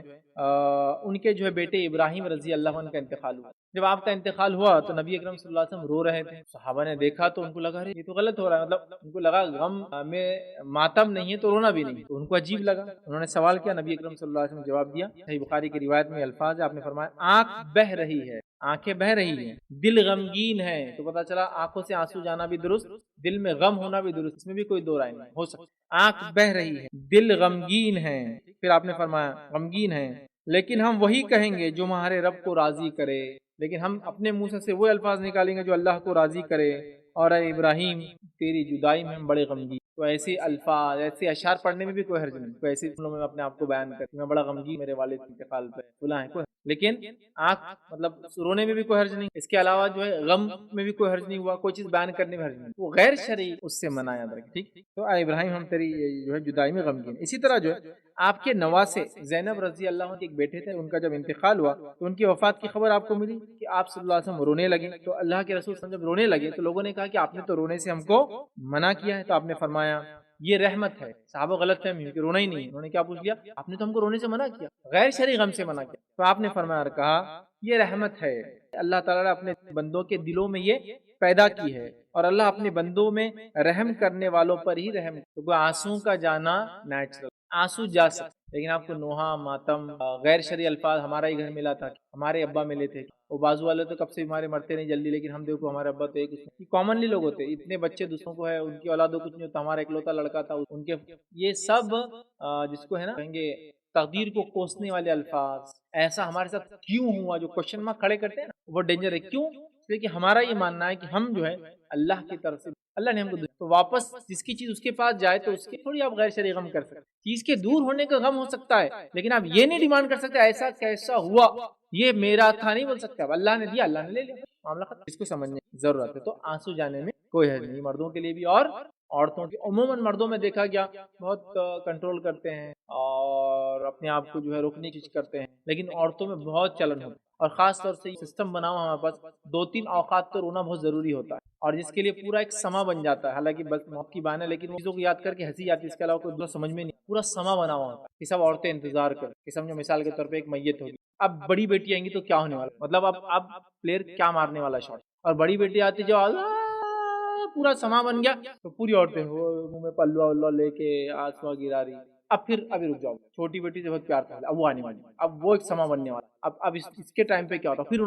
ان کے جو ہے بیٹے ابراہیم رضی اللہ عنہ کا انتقال ہوا. جب آپ کا انتقال ہوا تو نبی اکرم صلی اللہ علیہ وسلم رو رہے تھے. صحابہ نے دیکھا تو ان کو لگا یہ تو غلط ہو رہا ہے، مطلب ان کو لگا غم میں ماتم نہیں ہے تو رونا بھی نہیں. تو ان کو عجیب لگا. انہوں نے سوال کیا، نبی اکرم صلی اللہ علیہ وسلم نے جواب دیا. صحیح بخاری کی روایت میں الفاظ ہے، آپ نے فرمایا آنکھ بہہ رہی ہے، آنکھیں بہہ رہی ہیں، دل غمگین ہے. تو پتا چلا آنکھوں سے آنسو جانا بھی درست، دل میں غم ہونا بھی درست، اس میں بھی کوئی دو رائے نہیں ہو سکتا. آنکھ بہہ رہی ہے، دل غمگین ہے. پھر آپ نے فرمایا غمگین ہے لیکن ہم وہی کہیں گے جو ہمارے رب کو راضی کرے. لیکن ہم اپنے منہ سے وہ الفاظ نکالیں گے جو اللہ کو راضی کرے. اور اے ابراہیم تیری جدائی میں ہم بڑے غمگین. تو ایسے الفاظ، ایسے اشعار پڑھنے میں بھی کوئی حرج نہیں. تو ایسے میں اپنے آپ کو بیان کرتی میں بڑا غمگین میرے والد کے انتقال پہ بلا ہے کوئی. لیکن آنکھ مطلب رونے میں بھی کوئی حرج نہیں. اس کے علاوہ جو ہے غم میں بھی کوئی حرج نہیں ہوا، کوئی چیز بیان کرنے میں حرج نہیں. وہ غیر شرعی اس سے منع. یاد رکھ ٹھیک. تو اے ابراہیم ہم تیری جو ہے جدائی میں غمگین. اسی طرح جو ہے آپ کے نواسے زینب رضی اللہ عنہ کے ایک بیٹے تھے، ان کا جب انتقال ہوا تو ان کی وفات کی خبر آپ کو ملی کہ آپ صلی اللہ علیہ وسلم رونے لگے. تو اللہ کے رسول صلی اللہ علیہ وسلم جب رونے لگے تو لوگوں نے کہا کہ آپ نے تو رونے سے ہم کو منع کیا ہے. تو آپ نے فرمایا یہ رحمت ہے. صحابہ غلط فہمی کہ رونا ہی نہیں. انہوں نے کیا پوچھ لیا، آپ نے تو ہم کو رونے سے منع کیا، غیر شرعی غم سے منع کیا. تو آپ نے فرمایا اور کہا یہ رحمت ہے، اللہ تعالیٰ نے اپنے بندوں کے دلوں میں یہ پیدا کی ہے، اور اللہ اپنے بندوں میں رحم کرنے والوں پر ہی رحم. تو آنسو کا جانا نیچرل، آنسو جا سکتے لیکن آپ کو نوحہ، ماتم، غیر شرعی الفاظ ہمارا ہی گھر ملا تھا، ہمارے ابا ملے تھے، وہ بازو والے تو کب سے ہمارے مرتے نہیں جلدی، لیکن ہم دیکھو ہمارے ابا تو ایک کامنلی لوگ ہوتے، اتنے بچے دوسروں کو ہے، ان کی اولادوں کچھ نہیں ہوتا، ہمارا اکلوتا لڑکا تھا ان کے، یہ سب جس کو ہے نا کہیں گے تقدیر کو کوسنے والے الفاظ، ایسا ہمارے ساتھ کیوں ہوا، جو کوشچن مارک کھڑے کرتے ہیں نا، وہ ڈینجر ہے. کیوں؟ اس لیے کہ ہمارا یہ ماننا ہے کہ ہم جو ہے اللہ کی طرف سے، اللہ نے ہم کو تو واپس جس کی چیز اس کے پاس جائے تو اس کے تھوڑی آپ غیر شرعی غم کر سکتے، چیز کے دور ہونے کا غم ہو سکتا ہے، لیکن آپ یہ نہیں ڈیمانڈ کر سکتے ایسا کیسا ہوا، یہ میرا تھا نہیں بول سکتے، اب اللہ نے دیا، اللہ نے لے لیا، معاملہ ختم. اس کو سمجھنے کی ضرورت ہے. تو آنسو جانے میں کوئی حرج نہیں، مردوں کے لیے بھی اور عورتوں کی. عموماً مردوں میں دیکھا گیا بہت کنٹرول کرتے ہیں اور اپنے آپ کو جو ہے روکنے کی کوشش کرتے ہیں، لیکن عورتوں میں بہت چلن ہوتا ہے، اور خاص طور سے یہ سسٹم بنا ہوا ہمارے پاس 2-3 اوقات تو رونا بہت ضروری ہوتا ہے، اور جس کے لیے پورا ایک سما بن جاتا ہے. حالانکہ بس موت کی بہانہ ہے، لیکن چیزوں کو یاد کر کے ہنسی آتی ہے، اس کے علاوہ کوئی دوسرا سمجھ میں نہیں. پورا سما بنا ہوا ہوتا ہے کہ سب عورتیں انتظار کر کہ سمجھو مثال کے طور پہ ایک میت ہوگی، اب بڑی بیٹی آئیں گی تو کیا ہونے والا، مطلب اب پلیئر کیا مارنے والا شاٹ، اور بڑی بیٹی آتی جو پورا سما بن گیا تو پوری عورتیں منہ میں پلوا ولوا لے کے آنسو گرا رہی. اب ابھی رک جاؤ، چھوٹی بیٹی سے بہت پیار تھا، اب وہ آنے والی، اب وہ ایک سما بننے والا، اب اس کے ٹائم پہ کیا ہوتا، پھر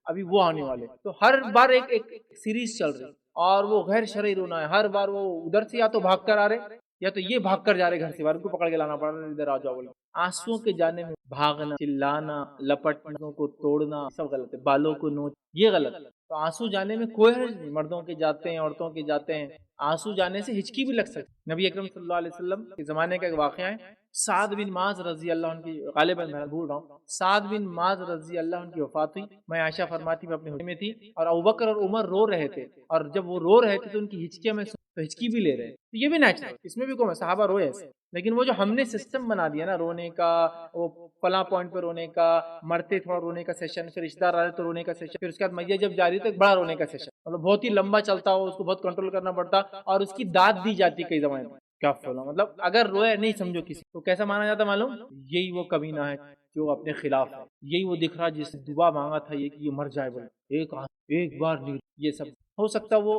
ابھی وہ آنے والے. تو ہر بار ایک سیریز چل رہی، اور وہ غیر شرعی رونا ہے، ہر بار وہ ادھر سے یا تو بھاگ کر آ رہے یا تو یہ بھاگ کر جا رہے گھر سے باہر، ان کو پکڑ کے لانا پڑ رہا، ادھر آ جاؤ بولے. آنسو کے جانے میں بھاگنا، چلانا، لپٹنا کو توڑنا سب غلط ہے، بالوں کو نوچ یہ غلط ہے. تو آنسو جانے میں کوئی حرج نہیں، مردوں کے جاتے ہیں، عورتوں کے جاتے ہیں. آنسو جانے سے ہچکی بھی لگ سکتی. نبی اکرم صلی اللہ علیہ وسلم کے زمانے کا ایک واقعہ ہے، سعد بن معاذ رضی اللہ عنہ کی، غالباً میں بھول رہا ہوں، سعد بن معاذ رضی اللہ عنہ کی وفات ہوئی. میں عائشہ فرماتی میں اپنے حجرے میں تھی، اور ابوبکر اور عمر رو رہے تھے، اور جب وہ رو رہے تھے تو ان کی ہچکیاں میں تو ہچکی بھی لے رہے، تو یہ بھی نیچرل، اس میں بھی کوئی صحابہ روئے ایسے. لیکن وہ جو ہم نے سسٹم بنا دیا نا رونے کا، وہ فلاں پوائنٹ پہ رونے کا، مرتے تھوڑا رونے کا سیشن، پھر رشتہ دار آ رہے تو رونے کا سیشن، پھر اس کے بعد میت جب جاری تو ایک بڑا رونے کا سیشن، مطلب بہت ہی لمبا چلتا ہو، اس کو بہت کنٹرول کرنا پڑتا، اور اس کی داد دی جاتی کئی زمانے میں. کیا فلا مطلب اگر روئے نہیں سمجھو کسی تو کیسا مانا جاتا معلوم، یہی وہ کمینہ ہے جو اپنے خلاف ہے، یہی وہ دکھ رہا جس دعا مانگا تھا یہ کہ یہ مر جائے، بولے ایک بار نہیں. یہ سب ہو سکتا وہ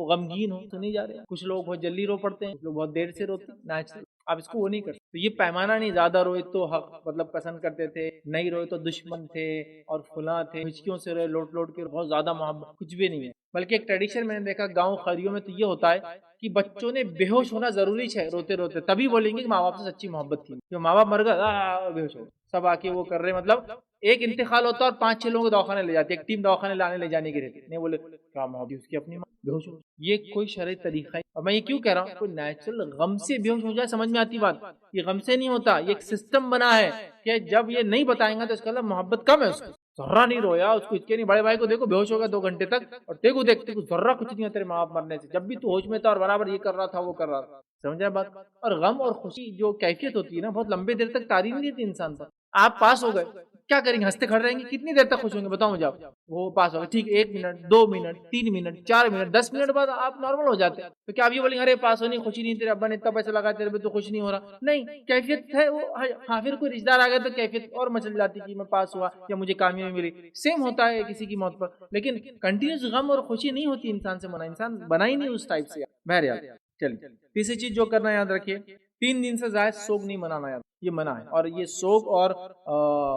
غمگین ہو تو نہیں جا رہے، کچھ لوگ بہت جلدی رو پڑتے ہیں، کچھ لوگ بہت دیر سے روتے ہیں، نیچرل. آپ اس کو وہ نہیں کرتے. تو یہ پیمانہ نہیں، زیادہ روئے تو حق مطلب پسند کرتے تھے، نہیں روئے تو دشمن تھے اور فلاں تھے، ہچکیوں سے روئے لوٹ لوٹ کے بہت زیادہ محبت، کچھ بھی نہیں ہے. بلکہ ایک ٹریڈیشن میں نے دیکھا گاؤں خاریوں میں تو یہ ہوتا ہے کہ بچوں نے بے ہوش ہونا ضروری ہے روتے روتے، تبھی بولیں گے کہ ماں باپ سے سچی محبت تھی. جو ماں باپ مر گئے بے ہوش ہو، سب آ کے وہ کر رہے، مطلب ایک انتقال ہوتا ہے اور 5-6 لوگوں کو دواخانے لے جاتے، ایک ٹیم دواخانے لانے لے جانے کی رہتی. نہیں بولے کیا محبت اس کی اپنی ماں بے ہوش ہو، یہ کوئی شرعی طریقہ ہے. اور میں یہ کیوں کہہ رہا ہوں، کوئی نیچرل غم سے بے ہوش ہو جائے سمجھ میں آتی بات، یہ غم سے نہیں ہوتا، یہ ایک سسٹم بنا ہے کہ جب یہ نہیں بتائیں گا تو اس کا مطلب محبت کم ہے، اس کو ذرہ نہیں رویا، اس کو اس کے نہیں. بڑے بھائی کو دیکھو بے ہوش ہوگا 2 گھنٹے تک، اور دیکھو ذرہ کچھ نہیں ہے تیرے ماں باپ مرنے سے، جب بھی تو ہوش میں تھا اور برابر یہ کر رہا تھا وہ کر رہا تھا. سمجھ رہے بات. اور غم اور خوشی جو کیفیت ہوتی ہے نا بہت لمبے دیر تک تاری نہیں رہتی انسان پر. آپ پاس ہو گئے کیا کریں گے، ہنستے کھڑے رہیں گے، کتنی دیر تک خوش ہوں گے بتاؤ مجھے. آپ وہ پاس ہو گئے ٹھیک 1 minute 2 minute 3 minute 4 minute 10 minute بعد آپ نارمل ہو جاتے ہیں. تو کیا آپ یہ بولیں ارے پاس ہونی خوشی نہیں، تیرے ابا نے اتنا پیسہ لگا تیرے پہ تو خوش نہیں ہو رہا، نہیں کیفیت ہے وہ. ہاں پھر کوئی رشتہ دار آ گیا تو کیفیت اور مچل جاتی کہ میں پاس ہوا یا مجھے کامیابی ملی، سیم ہوتا ہے کسی کی موت پر. لیکن کنٹینیوس غم اور خوشی نہیں ہوتی انسان سے، انسان بنا ہی نہیں اس ٹائپ سے. بہرحال چلیے تیسری چیز جو کرنا یاد رکھیے، 3 دن سے زائد سوگ نہیں منانا، یاد یہ منع ہے. اور یہ سوگ اور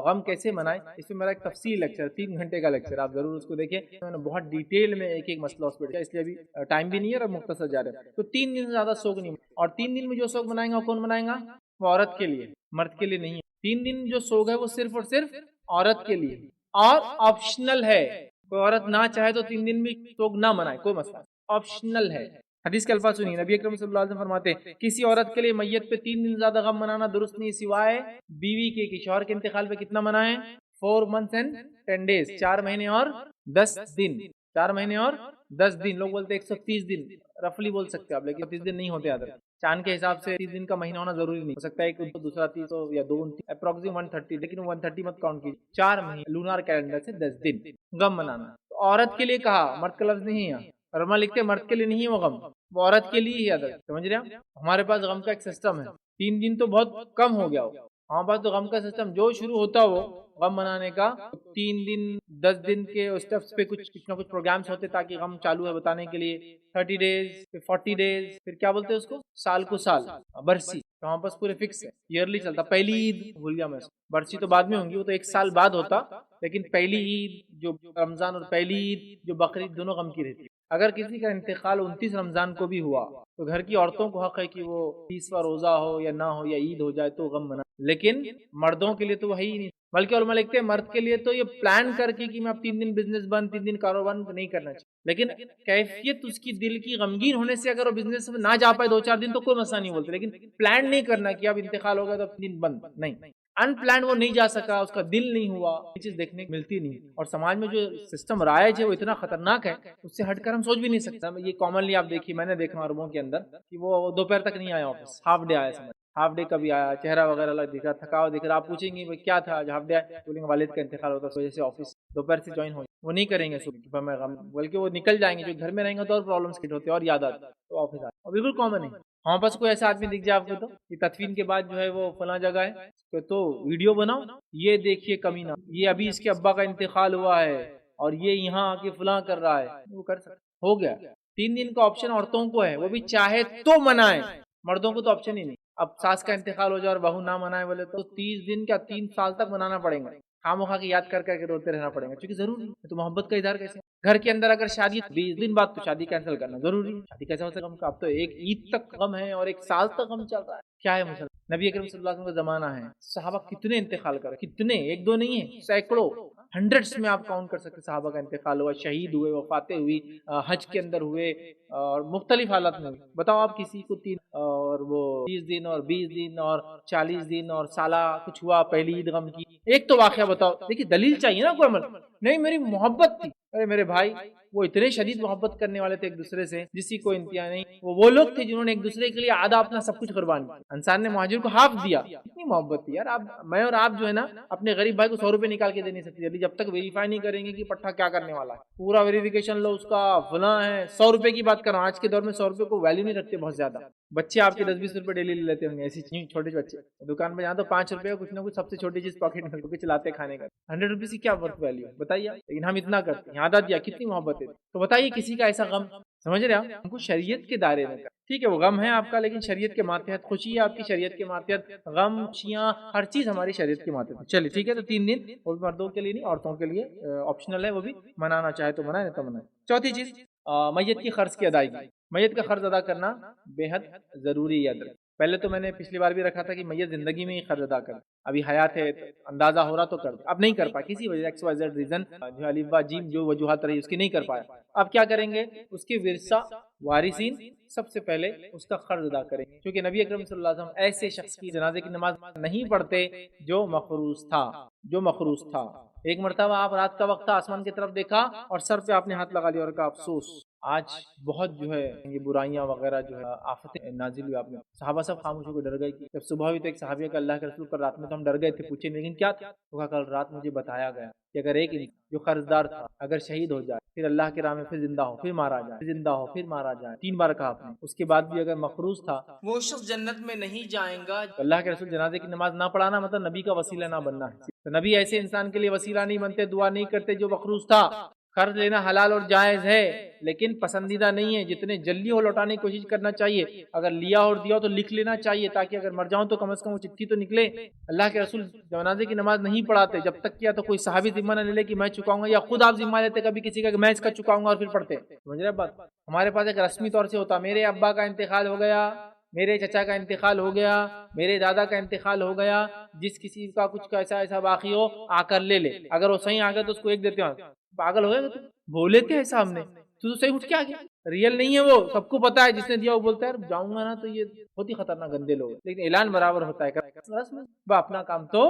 غم کیسے منائے، اس میں میرا ایک تفصیل لیکچر 3 گھنٹے کا لیکچر، آپ ضرور اس کو دیکھیں. میں نے بہت ڈیٹیل میں ایک مسئلہ اس پہ کیا، اس لیے ابھی ٹائم بھی نہیں ہے اور مختصر جا رہے ہیں. تو 3 دن سے زیادہ سوگ نہیں. اور 3 دن میں جو سوگ منائیں گا وہ کون منائیں گا، وہ عورت کے لیے، مرد کے لیے نہیں. 3 دن جو سوگ ہے وہ صرف اور صرف عورت کے لیے، اور آپشنل ہے. کوئی عورت نہ چاہے تو 3 دن بھی سوگ نہ منائے، کوئی مسئلہ، آپشنل ہے. حدیث کے الفاظ سنیے، نبی اکرم صلی اللہ علیہ وسلم فرماتے ہیں کسی عورت کے لیے میت پہ 3 دن زیادہ غم منانا درست نہیں، سوائے بیوی کے کہ شوہر کے انتقال پہ کتنا منائیں، 4 months and 10 days، 4 مہینے اور 10 دن. 4 مہینے اور 10 دن. لوگ بولتے 130 دن، رفلی بول سکتے آپ، لیکن 30 دن نہیں ہوتے. ادھر چاند کے حساب سے 30 دن کا مہینہ ہونا ضروری نہیں، ہو سکتا ہے ایک دوسرا 30 یا 2 اپروکسیمیٹ 130، لیکن 130 مت کاؤنٹ کیجیے. 4 مہینے لونار کیلنڈر سے 10 دن غم منانا. تو عورت کے لیے کہا، مرد کا لفظ نہیں ہے. رما لکھتے مرد کے لیے نہیں ہے وہ غم، وہ عورت کے لیے ہی ہے. سمجھ رہے ہیں، ہمارے پاس غم کا ایک سسٹم ہے. 3 دن تو بہت کم ہو گیا ہو، ہمارے پاس تو غم کا سسٹم جو شروع ہوتا ہو غم منانے کا 3 دن 10 دن کے اسٹیپس پہ کچھ نہ کچھ پروگرامز ہوتے تاکہ غم چالو ہے بتانے کے لیے. 30 days، پھر 40 days، پھر کیا بولتے ہیں اس کو، سال کو سال برسی. تو وہاں پر پورے فکس ہے، ایئرلی چلتا. پہلی عید بھول گیا میں، برسی تو بعد میں ہوں گی، وہ تو 1 سال بعد ہوتا، لیکن پہلی عید جو رمضان اور پہلی عید جو بقرعید دونوں غم کی رہتی ہے. اگر کسی کا انتقال 29 رمضان کو بھی ہوا تو گھر کی عورتوں کو حق ہے کہ وہ 30واں روزہ ہو یا نہ ہو یا عید ہو جائے تو غم منا، لیکن مردوں کے لیے تو وہی نہیں. بلکہ علماء لکھتے ہیں مرد کے لیے تو یہ پلان کر کے کہ میں اب 3 دن بزنس بند، 3 دن کاروبار نہیں کرنا چاہیے، لیکن کیفیت اس کی دل کی غمگین ہونے سے اگر وہ بزنس میں نہ جا پائے 2-4 دن تو کوئی مسئلہ نہیں بولتے، لیکن پلان نہیں کرنا کہ اب انتقال ہوگا تو 3 دن بند، نہیں. ان پلان وہ نہیں جا سکا، اس کا دل نہیں ہوا، یہ چیز دیکھنے کو ملتی نہیں. اور سماج میں جو سسٹم رائج ہے وہ اتنا خطرناک ہے، اس سے ہٹ کر ہم سوچ بھی نہیں سکتے. یہ کامنلی آپ دیکھیے، میں نے دیکھا عربوں کے اندر کہ وہ دوپہر تک نہیں آیا آفس، ہاف ڈے آیا، سمجھ ہاف ڈے کبھی آیا، چہرہ وغیرہ الگ دکھ رہا، تھکاؤ دکھ رہا. آپ پوچھیں گے کیا تھا آج ہاف ڈے آیا، بولیں گے والد کا انتقال ہوتا ہے، اس وجہ سے آفس دوپہر سے جوائن ہو. وہ نہیں کریں گے صبح میں غم، بلکہ وہ نکل جائیں گے. جو گھر میں رہیں گے تو اور پرابلمس کریٹ ہوتے ہیں اور یاد آتے ہیں تو آفس آتے ہیں. بالکل کامن ہے. ہاں بس کوئی ایسا آدمی دکھ جائے آپ کو تو کہ تدفین کے بعد جو ہے وہ فلاں جگہ ہے تو ویڈیو بناؤ، یہ دیکھیے کمینہ، یہ ابھی اس کے ابا کا انتقال ہوا ہے اور یہ یہاں آ کے فلاں کر رہا ہے. وہ کر سکتا، ہو گیا. 3 دن کا آپشن عورتوں کو ہے، وہ بھی چاہے تو منائیں، مردوں کو تو آپشن ہی نہیں. اب ساس کا انتقال ہو جائے اور بہو نہ منائے بولے تو 30 دن کیا 3 سال تک منانا پڑے گا، خاموخواہ کی یاد کر کے روتے رہنا پڑے گا، کیونکہ ضروری ہے. تو محبت کا اظہار کیسے؟ گھر کے اندر اگر شادی 20 دن بعد تو شادی کینسل کرنا ضروری ہے. شادی کیسے ہو سکتا غم کا؟ اب تو 1 عید تک غم ہے اور 1 سال تک غم چل رہا ہے. کیا ہے مسلمان؟ نبی اکرم صلی اللہ علیہ وسلم کا زمانہ ہے، صحابہ کتنے انتقال کرے، کتنے، 1-2 نہیں ہے، سینکڑوں، ہنڈریڈس میں آپ کاؤنٹ کر سکتے صحابہ کا انتقال ہوا، شہید ہوئے، وفاتیں ہوئی، حج کے اندر ہوئے اور مختلف حالات میں. بتاؤ آپ کسی کو 3 اور وہ 30 دن اور 20 دن اور 40 دن اور سالہ کچھ ہوا پہلی عید غم کی، ایک تو واقعہ بتاؤ. دیکھیے دلیل چاہیے نا، کوئی عمل نہیں. میری محبت تھی. ارے میرے بھائی، وہ اتنے شدید محبت کرنے والے تھے ایک دوسرے سے جس کی کوئی انتہا نہیں. وہ لوگ تھے جنہوں نے ایک دوسرے کے لیے آدھا اپنا سب کچھ قربان کیا. انصار نے مہاجر کو ہاف دیا، اتنی محبت تھی یار. میں اور آپ جو ہے نا اپنے غریب بھائی کو 100 روپے نکال کے دے نہیں سکتے جب تک ویریفائی نہیں کریں گے کہ پٹھا کیا کرنے والا ہے. پورا ویریفیکیشن لو اس کا فلاں ہے. 100 روپے کی بات کر رہا ہوں، آج کے دور میں 100 روپے کو ویلیو نہیں رکھتے بہت زیادہ. بچے آپ کے 10-20 روپے ڈیلی لے لیتے ہوں گے، ایسی چھوٹے بچے دکان پہ جہاں تو 5 روپے کچھ نہ کچھ سب سے چھوٹی چیز پاکٹ میں چلاتے کھانے کا. 100 روپیز کی کیا ورتھ ویلیو ہے بتائیے؟ لیکن ہم اتنا کرتے ہیں. عادت دیا کتنی محبت ہے. تو بتائیے کسی کا ایسا غم، سمجھ رہے ہیں ہم کو شریعت کے دائرے میں ٹھیک ہے وہ غم ہے آپ کا، لیکن شریعت کے ماتحت. خوشی ہے آپ کی شریعت کے ماتحت، غم خوشیاں ہر چیز ہماری شریعت کے ماتحت. چلیے ٹھیک ہے. تو 3 دن وہ مردوں کے لیے نہیں، عورتوں کے لیے آپشنل ہے، وہ بھی منانا چاہے تو منائے نہیں تو منائے. چوتھی چیز میت کی قرض کی ادائیگی. میت کا قرض ادا کرنا بے حد ضروری ہے. پہلے تو میں نے پچھلی بار بھی رکھا تھا کہ میت زندگی میں ہی قرض ادا کر، ابھی حیات ہے اندازہ ہو رہا تو کر، اب نہیں کر پائے کسی وجہ ایکس وائی زیڈ ریزن، جو الف با جیم جو وجوہات رہی اس کی نہیں کر پایا. اب کیا کریں گے؟ اس کے ورثہ وارثین سب سے پہلے اس کا قرض ادا کریں گے، کیونکہ نبی اکرم صلی اللہ علیہ وسلم ایسے شخص کی جنازے کی نماز نہیں پڑھتے جو مخروص تھا. ایک مرتبہ آپ رات کا وقت آسمان کی طرف دیکھا اور سر پہ آپ نے ہاتھ لگا لیا اور کہا افسوس، آج بہت جو ہے یہ برائیاں وغیرہ جو ہے آفتیں نازل ہوئی. آپ نے صحابہ سب خاموش ہو کے ڈر گئے. جب صبح ہوئی تو ایک صحابی کا اللہ کے رسول پر رات میں تو ہم ڈر گئے تھے، پوچھے لیکن کیا تھا؟ تو کہا کل رات مجھے بتایا گیا کہ اگر ایک جو قرضدار تھا اگر شہید ہو جائے، پھر اللہ کے راہ میں پھر زندہ ہو، پھر مارا جائے، زندہ ہو پھر مارا جائے، 3 بار کہا آپ نے، اس کے بعد بھی اگر مخروص تھا وہ شخص جنت میں نہیں جائیں گا. اللہ کے رسول جنازے کی نماز نہ پڑھانا مطلب نبی کا وسیلہ نہ بننا ہے. تو نبی ایسے انسان کے لیے وسیلہ نہیں بنتے، دعا نہیں کرتے جو مخروص تھا. قرض لینا حلال اور جائز ہے لیکن پسندیدہ نہیں ہے. جتنے جلدی ہو لوٹانے کی کوشش کرنا چاہیے. اگر لیا اور دیا تو لکھ لینا چاہیے تاکہ اگر مر جاؤں تو کم از کم وہ چٹھی تو نکلے. اللہ کے رسول جنازے کی نماز نہیں پڑھاتے. جب تک کیا تو کوئی صحابی ذمہ نہ لے لے کہ میں چکاؤں گا، یا خود آپ ذمہ لیتے کبھی کسی کا کہ میں اس کا چکاؤں گا اور پھر پڑھتے. سمجھ رہے بات؟ ہمارے پاس ایک رسمی طور سے ہوتا، میرے ابا کا انتقال ہو گیا، میرے چچا کا انتقال ہو گیا، میرے دادا کا انتقال ہو گیا، جس کسی کا کچھ ایسا باقی ہو آ کر لے لے. اگر وہ صحیح آ گیا تو اس کو 1 دیتے ہیں. پاگل ہو گئے تو بولے تھے ایسا ہم نے، تو صحیح اٹھ کے آ گیا. ریئل نہیں ہے وہ، سب کو پتا ہے. جس نے دیا وہ بولتا ہے جاؤں گا نا تو یہ بہت ہی خطرناک گندے لوگ، لیکن اعلان برابر ہوتا ہے اپنا کام تو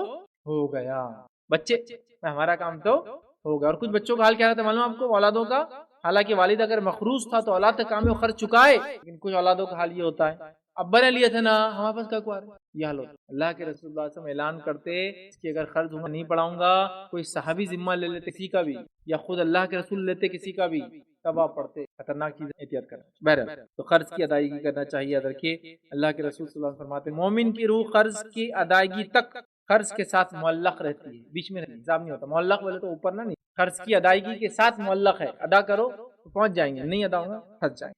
ہو گیا. بچے ہمارا کام تو ہو گیا. اور کچھ بچوں کا حال کیا رہتا ہے معلوم آپ کو؟ اولادوں کا، حالانکہ والد اگر مخروص تھا تو اولاد کا کام ہے وہ خرچ چکائے، لیکن کچھ اولادوں کا حال یہ ہوتا ہے ابا نے لیے تھے نا ہمارے پاس کیا کوار ہے، یہ حال ہوتا. اللہ کے رسول صلی اللہ علیہ وسلم اعلان کرتے کہ اگر قرض نہیں پڑھاؤں گا، کوئی صحابی ذمہ لے لیتے کسی کا بھی، یا خود اللہ کے رسول لیتے کسی کا بھی، تب آپ پڑھتے. خطرناک چیز احتیاط کرنا. بہرحال تو قرض کی ادائیگی کرنا چاہیے. یاد رکھیے اللہ کے رسول صلی اللہ علیہ وسلم فرماتے مومن کی روح قرض کی ادائیگی تک قرض کے ساتھ معلق رہتی ہے، بیچ میں نظام نہیں ہوتا. معلق بولے تو اوپر نہ، نہیں، قرض کی ادائیگی کے ساتھ معلق ہے. ادا کرو تو پہنچ جائیں گے، نہیں ادا ہوگا پھنس جائیں گے.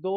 2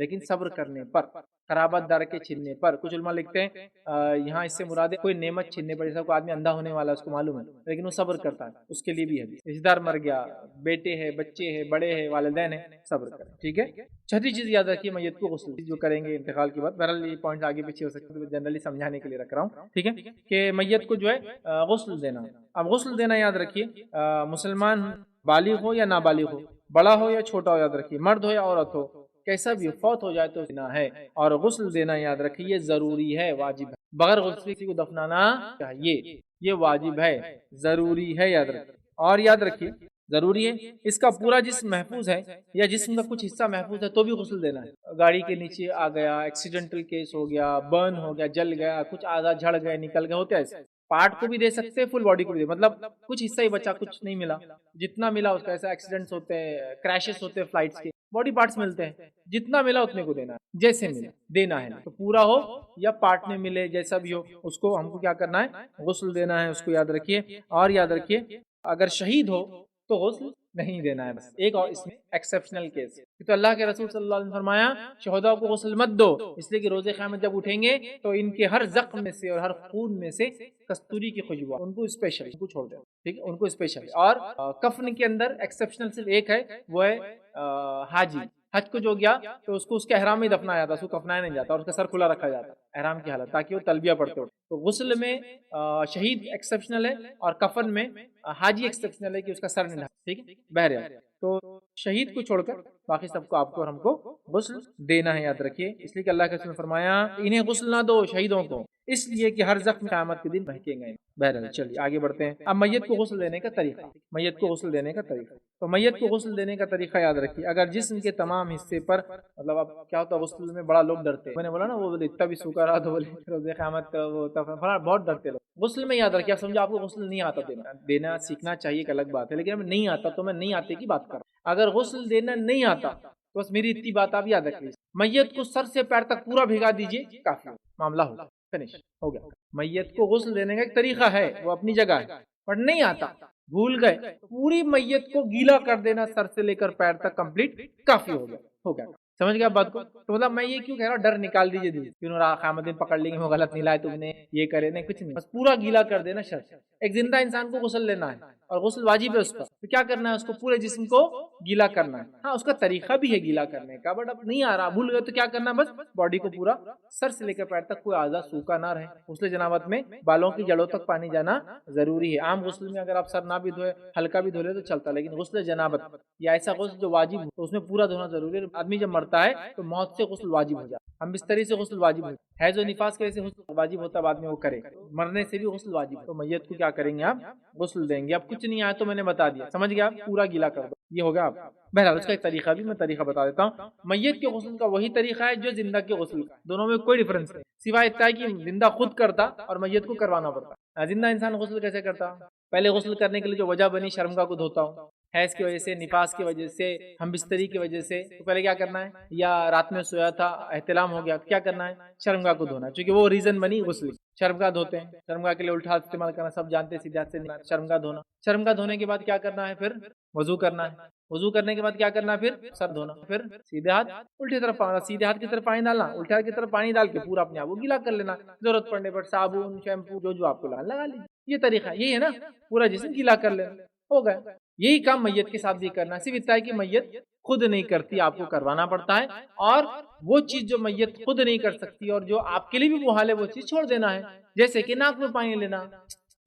لیکن صبر کرنے پر، قرابت دار کے چھیننے پر. کچھ علماء لکھتے ہیں یہاں اس سے مراد ہے کوئی نعمت چھیننے پر، جیسا کوئی آدمی اندھا ہونے والا ہے اس کو معلوم ہے لیکن وہ صبر کرتا ہے، اس کے لیے بھی ہے. رشتہ دار مر گیا، بیٹے ہے، بچے ہے، بڑے ہے، والدین ہے، صبر کریں. ٹھیک ہے. چھٹی چیز یاد رکھیے میت کو غسل جو کریں گے انتقال کے بعد. بہرحال یہ پوائنٹ آگے پیچھے ہو سکتے ہیں، جنرلی سمجھانے کے لیے رکھ رہا ہوں. ٹھیک ہے کہ میت کو جو ہے غسل دینا. اب غسل دینا یاد رکھیے مسلمان بالغ ہو یا نابالغ ہو، بڑا ہو یا چھوٹا ہو، یاد رکھیے مرد ہو یا عورت ہو، کیسا بھی فوت ہو جائے تو گناہ ہے. اور غسل دینا یاد رکھیے یہ ضروری ہے، واجب ہے. بغیر غسل کسی کو دفنانا چاہیے، یہ واجب ہے، ضروری ہے، یاد رکھیے. اور یاد رکھیے ضروری ہے اس کا پورا جسم محفوظ ہے یا جسم کا کچھ حصہ محفوظ ہے تو بھی غسل دینا ہے. گاڑی کے نیچے آ گیا، ایکسیڈنٹل کیس ہو گیا، برن ہو گیا، جل گیا، کچھ آدھا جھڑ گئے، نکل گئے، ہوتے ایسے. پارٹ کو بھی دے سکتے، فل باڈی کو بھی دے، مطلب کچھ حصہ ہی بچا، کچھ نہیں ملا، جتنا ملا اس کا. ایسا ایکسیڈنٹس ہوتے ہیں، کریشز ہوتے ہیں فلائٹس کے، باڈی پارٹس ملتے ہیں، جتنا ملا اتنے کو دینا ہے، جیسے ملا دینا ہے. تو پورا ہو یا پارٹ میں ملے، جیسا بھی ہو اس کو ہم کو کیا کرنا ہے، غسل دینا ہے، اس کو یاد رکھیے. اور یاد رکھیے اگر شہید ہو تو غسل نہیں دینا ہے. بس ایک اور اس میں ایکسیپشنل کیس ہے، تو اللہ کے رسول صلی اللہ علیہ وسلم نے فرمایا شہداء کو غسل مت دو، اس لیے کہ روز قیامت جب اٹھیں گے تو ان کے ہر زخم میں سے اور ہر خون میں سے کستوری کی خوشبو، ان کو اسپیشل، ان کو چھوڑ دیں. ٹھیک ہے، ان کو اسپیشل. اور کفن کے اندر ایکسیپشنل صرف ایک ہے، وہ ہے حاجی. حج کو جو گیا تو اس کو اس کے احرام میں دفنایا جاتا، اس کو کفنایا نہیں جاتا، اور اس کا سر کھلا رکھا جاتا احرام کی حالت، تاکہ وہ تلبیہ پڑھتے ہو. تو غسل میں شہید ایکسیپشنل ہے اور کفن میں حاجی ایکسیپشنل ہے کہ اس کا سر نہیں ڈھکا. ٹھیک ہے. بہرحال تو شہید کو چھوڑ کر باقی سب کو آپ کو اور ہم کو غسل دینا ہے، یاد رکھیے. اس لیے کہ اللہ کے رسول نے فرمایا انہیں غسل نہ دو شہیدوں کو، اس لیے کہ ہر زخم قیامت کے دن بہکیں گے. بہرحال چلیے آگے بڑھتے ہیں. اب میت کو غسل دینے کا طریقہ. میت کو غسل دینے کا طریقہ، تو میت کو غسل دینے کا طریقہ یاد رکھیے. اگر جسم کے تمام حصے پر، مطلب اب کیا ہوتا ہے غسل میں بڑا لوگ ڈرتے ہیں، میں نے بولا نا وہ اتنا بھی سوکھا رہا تو بولے روز قیامت کا وہ بہت ڈرتے لوگ. غسل میں یاد رکھیے، آپ سمجھو آپ کو غسل نہیں آتا دینا سیکھنا چاہیے ایک الگ بات ہے، لیکن اب نہیں آتا تو میں نہیں آتے کی بات کر رہا ہوں. اگر غسل دینا نہیں آتا تو بس میری اتنی بات آپ یاد رکھ لیجیے. میت کو سر سے پیر تک پورا بھگا دیجیے، کافی معاملہ ہوگا، فنش ہو گیا. میت کو غسل دینے کا ایک طریقہ ہے، وہ اپنی جگہ ہے، پر نہیں آتا، بھول گئے، پوری میت کو گیلا کر دینا سر سے لے کر پیر تک کمپلیٹ کافی ہو گیا. سمجھ گیا بات کو؟ تو مطلب میں یہ کیوں کہہ رہا ہوں، ڈر نکال دیجیے دل، کیوں قیامت دن پکڑ لیں گے وہ غلط نہیں لائے تم نے، یہ کرے نہیں، کچھ نہیں، بس پورا گیلا کر دینا شرط. ایک زندہ انسان کو غسل لینا ہے اور غسل واجب ہے اس پر، تو کیا کرنا ہے، اس کو پورے جسم کو گیلا کرنا ہے. ہاں اس کا طریقہ بھی ہے گیلا کرنے کا، بٹ اب نہیں آ رہا، بھول گئے تو کیا کرنا ہے، بس باڈی کو پورا سر سے لے کر پیر تک کوئی اعضاء سوکھا نہ رہے. غسل جنابت میں بالوں کی جڑوں تک پانی جانا ضروری ہے. عام غسل میں اگر آپ سر نہ بھی دھوئے، ہلکا بھی دھو لے تو چلتا، لیکن غسل جنابت یا ایسا غسل جو واجب ہو تو اس میں پورا دھونا ضروری ہے. آدمی جب مرتا ہے تو موت سے غسل واجب ہو جاتا، ہم بستری سے غسل واجب ہو، حیض و نفاس کی وجہ سے غسل واجب ہوتا ہے، بعد میں وہ کرے، مرنے سے بھی غسل واجب ہے. تو میت کو کیا کریں گے آپ، غسل دیں گے. اب کچھ نہیں آیا تو میں نے بتا دیا، سمجھ گیا، پورا گیلا کر دو، یہ ہوگا آپ. بہرحال اس کا ایک طریقہ بھی میں طریقہ بتا دیتا ہوں. میت کے غسل کا وہی طریقہ ہے جو زندہ کے غسل کا، دونوں میں کوئی ڈفرنس نہیں، سوائے اتنا ہے کہ زندہ خود کرتا اور میت کو کروانا پڑتا. زندہ انسان غسل کیسے کرتا، پہلے غسل کرنے کے لیے جو وجہ بنی شرمگاہ کو دھوتا ہوں، حیض کی وجہ سے، نفاس کی وجہ سے، ہم بستری کی وجہ سے، تو پہلے کیا کرنا ہے، یا رات میں سویا تھا احتلام ہو گیا، کیا کرنا ہے، شرمگاہ کو دھونا، چونکہ وہ ریزن بنی غسل. شرمگاہ دھوتے ہیں، شرمگاہ کے لیے الٹا ہاتھ استعمال کرنا سب جانتے ہیں، سیدھے ہاتھ سے شرمگاہ دھونا. شرمگاہ دھونے کے بعد کیا کرنا ہے، پھر وضو کرنا ہے. وضو کرنے کے بعد کیا کرنا ہے، پھر سر دھونا، پھر سیدھے ہاتھ الٹی طرف پانی، سیدھے ہاتھ کی طرف پانی ڈالنا، الٹے ہاتھ کی طرف پانی ڈال کے پورا اپنے آپ کو گیلا کر لینا. ضرورت پڑنے پر صابن، شیمپو، جو آپ کو لگا لیجیے. یہ طریقہ یہی ہے نا، پورا جسم گیلا کر لینا، ہو گیا. یہی کام میت کے ساتھ بھی کرنا ہے، صرف اتنا ہے کہ میت خود نہیں کرتی، آپ کو کروانا پڑتا ہے. اور وہ چیز جو میت خود نہیں کر سکتی اور جو آپ کے لیے بھی محال ہے وہ چیز چھوڑ دینا ہے. جیسے کہ ناک میں پانی لینا،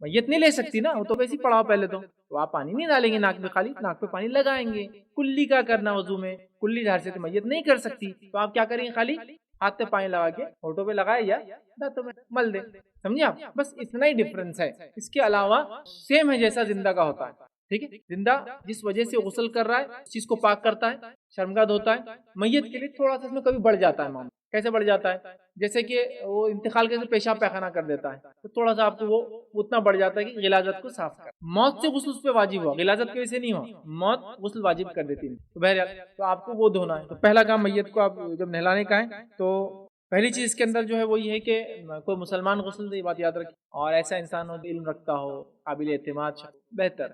میت نہیں لے سکتی نا، وہ تو ویسے ہی پڑاؤ پہلے تو آپ پانی نہیں ڈالیں گے ناک میں، خالی ناک پہ پانی لگائیں گے. کلی کا کرنا وضو میں، کلی ظاہر سے تو میت نہیں کر سکتی، تو آپ کیا کریں گے، خالی ہاتھ پہ پانی لگا کے ہونٹوں پہ لگائے یا دانتوں میں مل دے. سمجھے آپ، بس اتنا ہی ڈفرنس ہے، اس کے علاوہ سیم ہے جیسا زندہ کا ہوتا ہے. ٹھیک ہے، زندہ جس وجہ سے غسل کر رہا ہے اس چیز کو پاک کرتا ہے، شرمگاہ دھوتا ہے. میت کے لیے تھوڑا سا اس میں کبھی بڑھ جاتا ہے معاملہ. کیسے بڑھ جاتا ہے، جیسے کہ وہ انتقال کے پیشاب پیخانہ کر دیتا ہے تو تھوڑا سا آپ کو وہ اتنا بڑھ جاتا ہے کہ غلاظت کو صاف کر. موت سے غسل اس پہ واجب ہوا، غلاظت کی وجہ سے نہیں ہوا، موت غسل واجب کر دیتی ہے. تو بہرحال تو آپ کو وہ دھونا ہے. تو پہلا کام میت کو آپ جب نہلانے کا ہے تو پہلی چیز اس کے اندر جو ہے وہ یہ ہے کہ کوئی مسلمان غسل دے، یہ بات یاد رکھیں، اور ایسا انسان ہو علم رکھتا ہو، قابل اعتماد، بہتر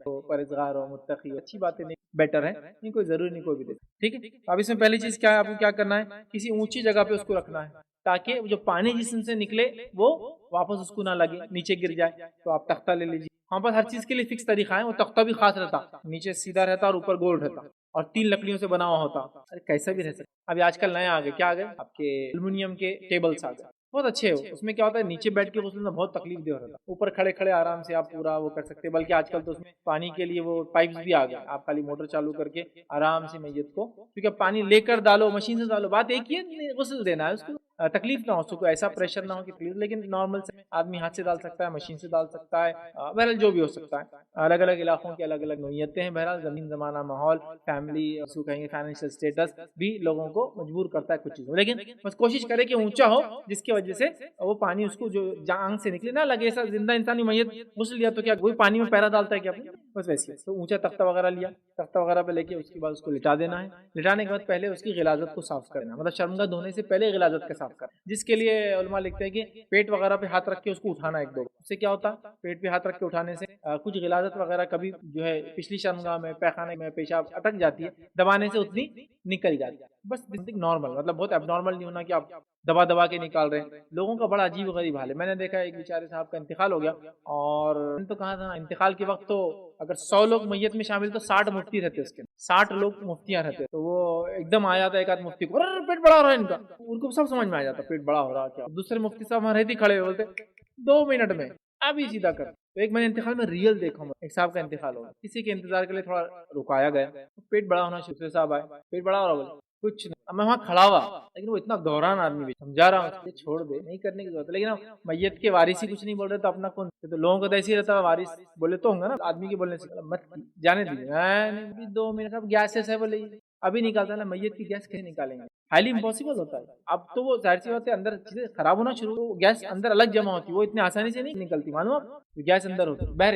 ہو، پرہیزگار ہو، متقی، اچھی باتیں نہیں بیٹر ہے، نہیں کوئی ضروری نہیں کوئی بھی دے، ٹھیک ہے۔ اب اس میں پہلی چیز کیا ہے، آپ کو کیا کرنا ہے، کسی اونچی جگہ پہ اس کو رکھنا ہے تاکہ جو پانی جسم سے نکلے وہ واپس اس کو نہ لگے، نیچے گر جائے۔ تو آپ تختہ لے لیجیے، ہاں بس ہر چیز کے لیے فکس طریقہ ہے، وہ تختہ بھی خاص رہتا، نیچے سیدھا رہتا اور اوپر گول رہتا، اور 3 لکڑیوں سے بنا ہوا ہوتا، ارے کیسا بھی رہ سکتا۔ ابھی آج کل نئے آ گئے، کیا آ گئے آپ کے الومینیم کے ٹیبلز آ گئے، بہت اچھے ہو۔ اس میں کیا ہوتا ہے، نیچے بیٹھ کے غسل میں بہت تکلیف دہ ہوتا ہے، اوپر کھڑے کھڑے آرام سے آپ پورا وہ کر سکتے ہیں، بلکہ آج کل تو اس میں پانی کے لیے وہ پائپس بھی آ گئے، آپ خالی موٹر چالو کر کے آرام سے میت کو، کیونکہ پانی لے کر ڈالو، مشین سے ڈالو، بات ایک ہی ہے، غسل دینا ہے اس کو، تکلیف نہ ہو، اس کو ایسا پریشر نہ ہو کہ تکلیف، لیکن نارمل سے آدمی ہاتھ سے ڈال سکتا ہے، مشین سے ڈال سکتا ہے، بہرحال جو بھی ہو سکتا ہے۔ الگ الگ علاقوں کی الگ الگ نوعیتیں ہیں، بہرحال زمین زمانہ ماحول فیملی اس کو کہیں گے فائنینشیل اسٹیٹس بھی لوگوں کو مجبور کرتا ہے کچھ چیزوں، لیکن بس کوشش کرے کہ اونچا ہو جس کی وجہ سے وہ پانی اس کو جو آنکھ سے نکلے نہ لگے، ایسا زندہ انسانی میت غسل لیا تو کیا کوئی پانی میں پیرا ڈالتا ہے کیا، بس ویسے تو اونچا تختہ وغیرہ لیا، تختہ وغیرہ پہ لے کے اس کے بعد اس کو لٹا دینا ہے، لٹانے کے بعد پہلے اس کی غلاظت کو صاف کرنا، مطلب شرمگاہ دھونے سے پہلے غلاظت کا صاف کرنا، جس کے لیے علماء لکھتے ہیں کہ پیٹ وغیرہ پہ ہاتھ رکھ کے اس کو اٹھانا ایک دو، اس سے کیا ہوتا ہے پیٹ پہ ہاتھ رکھ کے اٹھانے سے کچھ غلاظت وغیرہ کبھی جو ہے پچھلی شرمگاہ میں پیخانے میں پیشاب اٹک جاتی ہے، دبانے سے اتنی نکل جاتی ہے، بس نارمل، مطلب بہت اب نارمل نہیں ہونا کہ آپ دبا دبا کے نکال رہے ہیں۔ لوگوں کا بڑا عجیب و غریب حال ہے، میں نے دیکھا ایک بیچارے صاحب کا انتقال ہو گیا، اور میں نے تو کہا تھا انتقال کے وقت تو اگر 100 لوگ میت میں شامل تو 60 مفتی رہتے، اس کے 60 لوگ مفتیاں رہتے، تو وہ ایک دم آ جاتا ایک آدھ مفتی کو، پیٹ بڑا ہو رہا ہے ان کو سب سمجھ میں آ جاتا پیٹ بڑا ہو رہا کیا، دوسرے مفتی صاحب وہاں رہتے کھڑے بولتے 2 منٹ میں ابھی سیدھا کر۔ تو ایک میں نے انتقال میں ریئل دیکھا ہوں، ایک صاحب کا انتقال ہو گیا، کسی کے انتظار کے لیے تھوڑا رکایا گیا، پیٹ بڑا ہونا شروع، صاحب آئے پیٹ بڑا ہو رہا، بولے کچھ نہیں، اب میں وہاں کھڑا ہوا، لیکن وہ اتنا دوران آدمی بھی سمجھا رہا ہوں چھوڑ دے، نہیں کرنے کی ضرورت ہے، لیکن میت کے وارث ہی کچھ نہیں بول رہے تو اپنا کون، تو لوگوں کو تو ایسے ہی رہتا ہے، وارث بولے تو ہوں گا نا، آدمی کے بولنے سے مت جانے دیجیے، 2 منٹ اب گیس ہے بولے ابھی نکالتا ہے نا، میت کی گیس کیسے نکالیں گے، ہائیلی امپاسبل ہوتا ہے۔ اب تو وہ ظاہر سی بات ہے اندر چیزیں خراب ہونا شروع ہو، گیس اندر الگ جمع ہوتی ہے، وہ اتنی آسانی سے نہیں نکلتی، معلوم آپ گیس اندر ہوتی ہے، بہر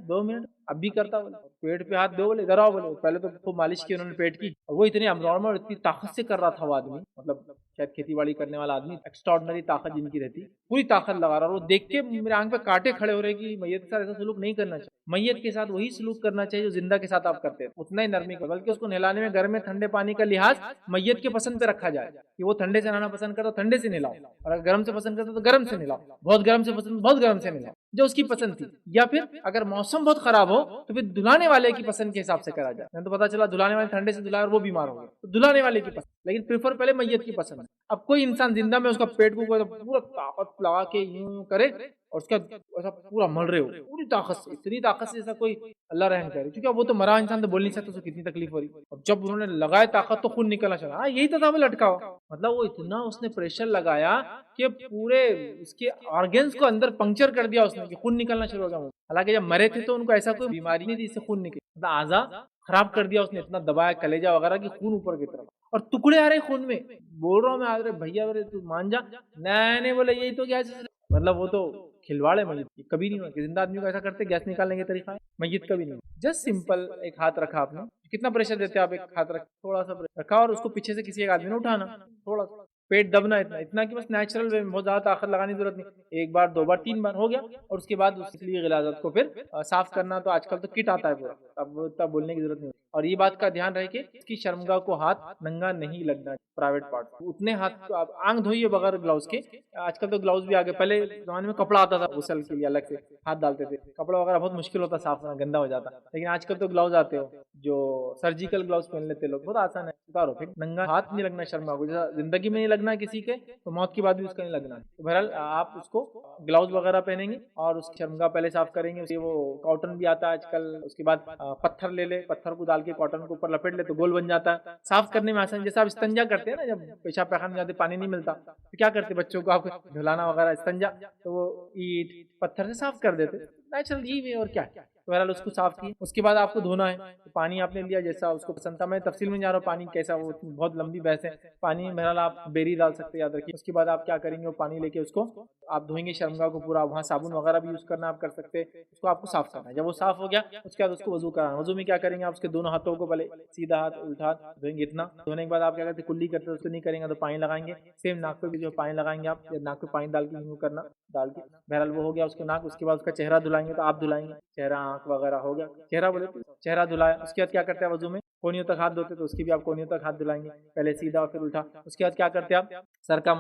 2 منٹ اب بھی کرتا، بولے پیٹ پہ ہاتھ دو، بولے ادھر آؤ، بولے پہلے تو خوب مالش کی انہوں نے پیٹ کی، وہ اتنی اب نارمل اتنی طاقت سے کر رہا تھا وہ آدمی، مطلب شاید کھیتی باڑی کرنے والا آدمی، ایکسٹراڈنری طاقت جن کی رہتی، پوری طاقت لگا رہا، اور وہ دیکھ کے میرے آنکھ پہ کانٹے کھڑے ہو رہے کہ میت کے ساتھ ایسا سلوک نہیں کرنا چاہیے، میت کے ساتھ وہی سلوک کرنا چاہیے جو زندہ کے ساتھ آپ کرتے ہیں، اتنا ہی نرمی کا، بلکہ اس کو نہلانے میں گھر میں ٹھنڈے پانی کا لحاظ میت کے پسند پہ رکھا جائے کہ وہ ٹھنڈے سے نہانا پسند کرتا ٹھنڈے سے نہلاؤ، اور اگر گرم سے پسند کرتا تو گرم سے نہلاؤ، بہت گرم سے پسند بہت گرم سے نہلاؤ جو اس کی پسند تھی، یا پھر اگر موسم بہت خراب ہو تو پھر دلانے والے کی پسند کے حساب سے کرا جائے، نہیں تو پتا چلا دلانے والے ٹھنڈے سے دلایا اور وہ بیمار ہو گیا، تو دلانے والے کی پسند، لیکن پریفر پہلے میت کی پسند ہے۔ اب کوئی انسان زندہ میں اس کا پیٹ کو پورا طاقت لگا کے یوں کرے اور اس کا ایسا پورا مل رہے ہو پوری طاقت سے، اتنی طاقت سے جیسا کوئی اللہ رحم کرے، کیونکہ وہ تو مرا انسان تو بول نہیں سکتا، تو کتنی تکلیف ہو رہی، اور جب انہوں نے لگائے طاقت تو خون نکلنا چلا، یہی تو تھا وہ لٹکا ہوا، مطلب وہ اتنا اس نے پریشر لگایا کہ پورے اس کے آرگنز کو اندر پنکچر کر دیا اس نے کہ خون نکلنا شروع ہو گیا، حالانکہ جب مرے تھے تو ان کو ایسا کوئی بیماری نہیں تھی جس سے خون نکلے، مطلب اعضاء خراب کر دیا اس نے، اتنا دبایا کلیجہ وغیرہ کی خون اوپر کی طرف، اور ٹکڑے آ رہے خون میں، بول رہا ہوں میں آ رہے بھیا تو مان جا، نہیں بولے یہی تو کیا چیز، مطلب وہ تو کھلواڑ ہے میت کی، کبھی نہیں ہوا کہ زندہ آدمی کو ایسا کرتے گیس نکالنے کے طریقہ ہے، میت کبھی نہیں، جسٹ سمپل ایک ہاتھ رکھا آپ نے، کتنا پریشر دیتے آپ، ایک ہاتھ رکھ تھوڑا سا رکھا اور اس کو پیچھے سے کسی ایک آدمی نے اٹھانا، تھوڑا سا پیٹ دبنا اتنا کہ بس نیچرل وے میں، بہت زیادہ طاقت لگانے کی ضرورت نہیں، 1 بار 2 بار 3 بار ہو گیا، اور اس کے بعد اس لیے غلاظت کو پھر صاف کرنا، تو آج کل تو کٹ آتا ہے پورا، اب بولنے کی ضرورت نہیں، اور یہ بات کا دھیان رہے کہ اس کی شرمگاہ کو ہاتھ ننگا نہیں لگنا، پرائیویٹ پارٹ اتنے ہاتھ کو آپ آنکھ دھوئیے بغیر گلاؤز کے، آج کل تو گلاؤز بھی آگے، پہلے زمانے میں کپڑا آتا تھا غسل کے لیے الگ سے ہاتھ ڈالتے تھے، کپڑا وغیرہ بہت مشکل ہوتا صاف کرنا، گندا ہو جاتا، لیکن آج کل تو گلاؤز آتے ہو جو سرجیکل گلاؤز پہن لیتے لوگ، بہت آسان ہے، اتارو پھر ننگا ہاتھ نہیں لگنا شرمگاہ کو، جیسا زندگی میں نہیں لگنا کسی کے تو موت کے بعد بھی اس کا نہیں لگنا، تو بہرحال آپ اس کو گلاؤز وغیرہ پہنیں گے اور اس کی شرمگاہ پہلے صاف کریں گے، وہ کاٹن بھی آتا ہے آج کل، اس کے بعد پتھر لے لے، پتھر کو ڈال کے کاٹن کو اوپر لپیٹ لے تو گول بن جاتا ہے، صاف کرنے میں آسان، جیسا آپ استنجا کرتے ہیں نا، جب پیشاب پیخانے جاتے پانی نہیں ملتا تو کیا کرتے بچوں کو آپ دھلانا وغیرہ استنجا، تو وہ اینٹ پتھر سے صاف کر دیتے، نیچرل جیو ہے اور کیا، تو بہرحال اس کو صاف کیے. اس کے بعد آپ کو دھونا ہے. تو پانی آپ نے لیا جیسا اس کو پسند تھا. میں تفصیل میں جا رہا ہوں پانی کیسا, وہ بہت لمبی بحث ہے. پانی میں بہرحال آپ بیری ڈال سکتے ہیں, یاد رکھیے. اس کے بعد آپ کیا کریں گے, وہ پانی لے کے اس کو آپ دھوئیں گے شرمگاہ کو پورا. وہاں صابن وغیرہ بھی یوز کرنا آپ کر سکتے ہیں. اس کو آپ کو صاف کرنا ہے. جب وہ صاف ہو گیا اس کے بعد اس کو وضو کرانا. وضو میں کیا کریں گے آپ, اس کے دونوں ہاتھوں کو پہلے سیدھا ہاتھ الٹا ہاتھ دھوئیں گے اتنا. دھونے کے بعد آپ کیا کرتے ہیں, کلی کرتے ہیں, اس کو نہیں کریں گے تو پانی لگائیں گے. سیم ناک پہ بھی جو پانی لگائیں گے آپ, ناک پہ پانی ڈال کے یوں کرنا ڈال کے. بہرحال وہ ہو گیا اس کو ناک. اس کے بعد اس کا چہرہ دھلائیں گے, تو آپ دھلائیں گے چہرہ آنکھ وغیرہ ہو گیا. چہرہ بولے چہرہ دھلایا. اس کے بعد کیا کرتے ہیں وضو میں, کونیوں تک ہاتھ دھوتے تو اس کی بھی آپ کونیوں تک ہاتھ دھلائیں گے, پہلے سیدھا اور پھر الٹا. اس کے بعد کیا کرتے ہیں آپ, سر کا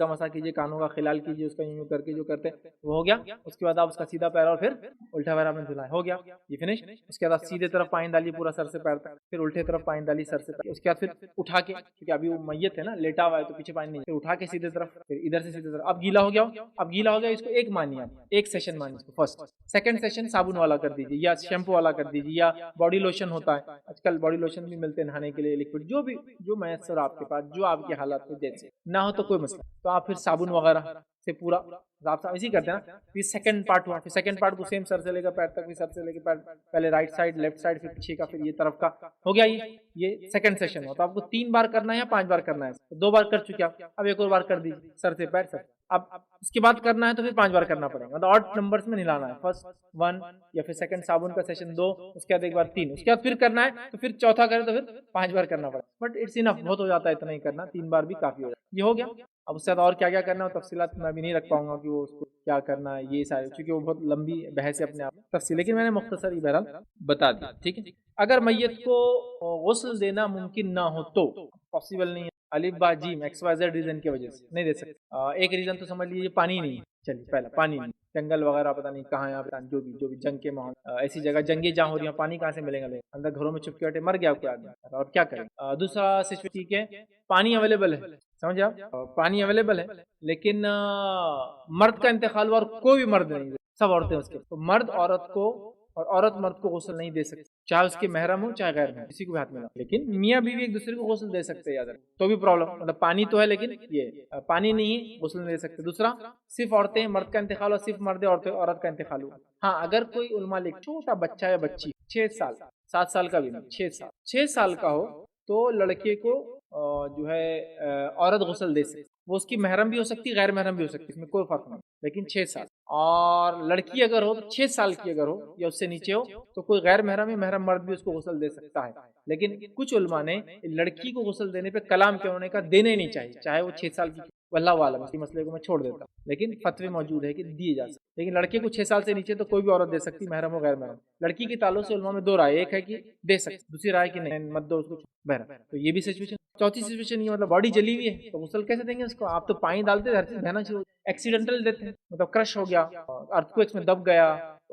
مسا کیجیے, کانوں کا خلال کیجیے, اس کا یوں کر کے جو کرتے وہ ہو گیا. اس کے بعد آپ اس کا سیدھا پیر اور پھر الٹا پیر آپ نے دھلایا, ہو گیا یہ فنش. اس کے بعد سیدھے طرف پانی ڈالیے پورا سر سے پیر تک, پھر الٹے طرف پانی ڈالیے سر سے. اس کے بعد پھر اٹھا کے, کیونکہ ابھی وہ میت ہے نا, لیٹا ہوا ہے تو پیچھے پانی نہیں, پھر اٹھا کے سیدھے طرف, پھر ادھر سے سیدھے طرف. اب گیلا ہو گیا, اب گیلا ہو گیا اس کو ایک مانیے, آپ ایک سیشن مانیے اس کو. فرسٹ سیکنڈ سیشن صابن والا کر دیجیے یا شیمپو والا کر دیجیے, یا باڈی لوشن ہوتا ہے آج کل, باڈی لوشن بھی ملتے ہیں نہانے کے لیے, لکوڈ جو بھی جو میسر آپ کے پاس, جو آپ کے حالات میں جیسے نہ ہو تو کوئی مسئلہ. تو آپ پھر صابن وغیرہ سے پورا آپ اسی کرتے ہیں نا. پھر سیکنڈ پارٹ ہوا, پھر سیکنڈ پارٹ کو سیم سر سے لے کر پیر تک, پھر سر سے لے کے پیر, پہلے رائٹ سائڈ لیفٹ سائڈ, پھر پیچھے کا, پھر یہ طرف کا, ہو گیا. یہ سیکنڈ سیشن ہو. تو آپ کو 3 بار کرنا ہے یا 5 بار کرنا ہے, 2 بار کر چکے آپ, اب ایک اور بار کر دیجیے سر سے پیر سر. اب اس کے بعد کرنا ہے تو پھر 5 بار کرنا پڑے گا, مطلب 8 نمبرز میں نلانا ہے. فرسٹ 1 یا پھر سیکنڈ صابن کا سیشن 2, اس کے بعد ایک بار 3, اس کے بعد پھر کرنا ہے تو پھر چوتھا کرے تو پھر 5 بار کرنا پڑے گا. بٹ اٹس انف, بہت ہو جاتا ہے اتنا ہی کرنا, 3 بار بھی کافی ہو جاتا ہے. یہ ہو گیا. اب اس کے بعد اور کیا کیا کرنا ہے تفصیلات میں بھی نہیں رکھ پاؤں گا کہ وہ اس کو کیا کرنا ہے, یہ سارے, چونکہ وہ بہت لمبی بحث ہے اپنے آپ تفصیل, لیکن میں نے مختصر ہی بہرحال بتا دیا. ٹھیک ہے. اگر میت کو غسل دینا ممکن نہ ہو تو, پاسبل نہیں ہے, الف با جیم ایکس وائی زیڈ ریزن کی وجہ سے نہیں دے سکتے. ایک ریزن تو سمجھ لیجیے پانی نہیں ہے. چلیے پہلا پانی نہیں, جنگل وغیرہ پتہ نہیں کہاں ہے, جو بھی جنگ کے ماحول, ایسی جگہ جنگیں جہاں ہو رہی ہیں, پانی کہاں سے ملے گا, اندر گھروں میں چھپ کے بیٹھے, مر گیا کوئی آدمی, اور کیا کریں. دوسرا سچویشن, ٹھیک ہے پانی اویلیبل ہے, سمجھے آپ, پانی اویلیبل ہے, لیکن مرد کا انتقال ہوا اور کوئی بھی مرد نہیں, سب عورتیں اس کے, تو مرد عورت کو اور عورت مرد کو غسل نہیں دے سکتی, چاہے اس کے محرم ہو چاہے غیر محرم, کسی کو بھی ہاتھ میں. لیکن میاں بیوی ایک دوسرے کو غسل دے سکتے ہیں, یاد رکھیں, تو بھی پرابلم, مطلب پانی تو ہے لیکن یہ پانی نہیں ہے, غسل نہیں دے سکتے. دوسرا صرف عورتیں, مرد کا انتقال اور صرف مرد عورت کا انتقال ہوا. ہاں اگر کوئی علماء لکھ چھوٹا بچہ یا بچی 6 سال 7 سال کا بھی نہیں, 6 سال کا ہو تو لڑکے کو جو ہے عورت غسل دے سکتی. وہ اس کی محرم بھی ہو سکتی, غیر محرم بھی ہو سکتی, اس میں کوئی فرق نہیں, لیکن 6 سال. اور لڑکی اگر ہو تو 6 سال کی اگر ہو یا اس سے نیچے ہو تو کوئی غیر محرم یا محرم مرد بھی اس کو غسل دے سکتا ہے. لیکن کچھ علماء نے لڑکی کو غسل دینے پہ کلام کیا, انہوں نے کہا دینے نہیں چاہیے, چاہے وہ 6 سال کی, واللہ عالم, اس مسئلے کو میں چھوڑ دیتا ہوں, لیکن فتوی موجود ہے کہ دیے جا سکتے. لیکن لڑکے کو 6 سال سے نیچے تو کوئی بھی عورت دے سکتی, محرم و غیر محرم. لڑکی کے تعلق سے علماء میں 2 رائے, ایک ہے کہ دے سکتے, دوسری رائے کہ نہیں مت دو اس کو, بہرحال. تو یہ بھی سچویشن. چوتھی سچویشن یہ, مطلب باڈی جلی ہوئی ہے تو غسل کیسے دیں گے اس کو, آپ تو پانی ڈالتے ہر چیز بہنا شروع, ایکسیڈنٹل دیتے ہیں, مطلب کرش ہو گیا, ارتھکویکس میں دب گیا,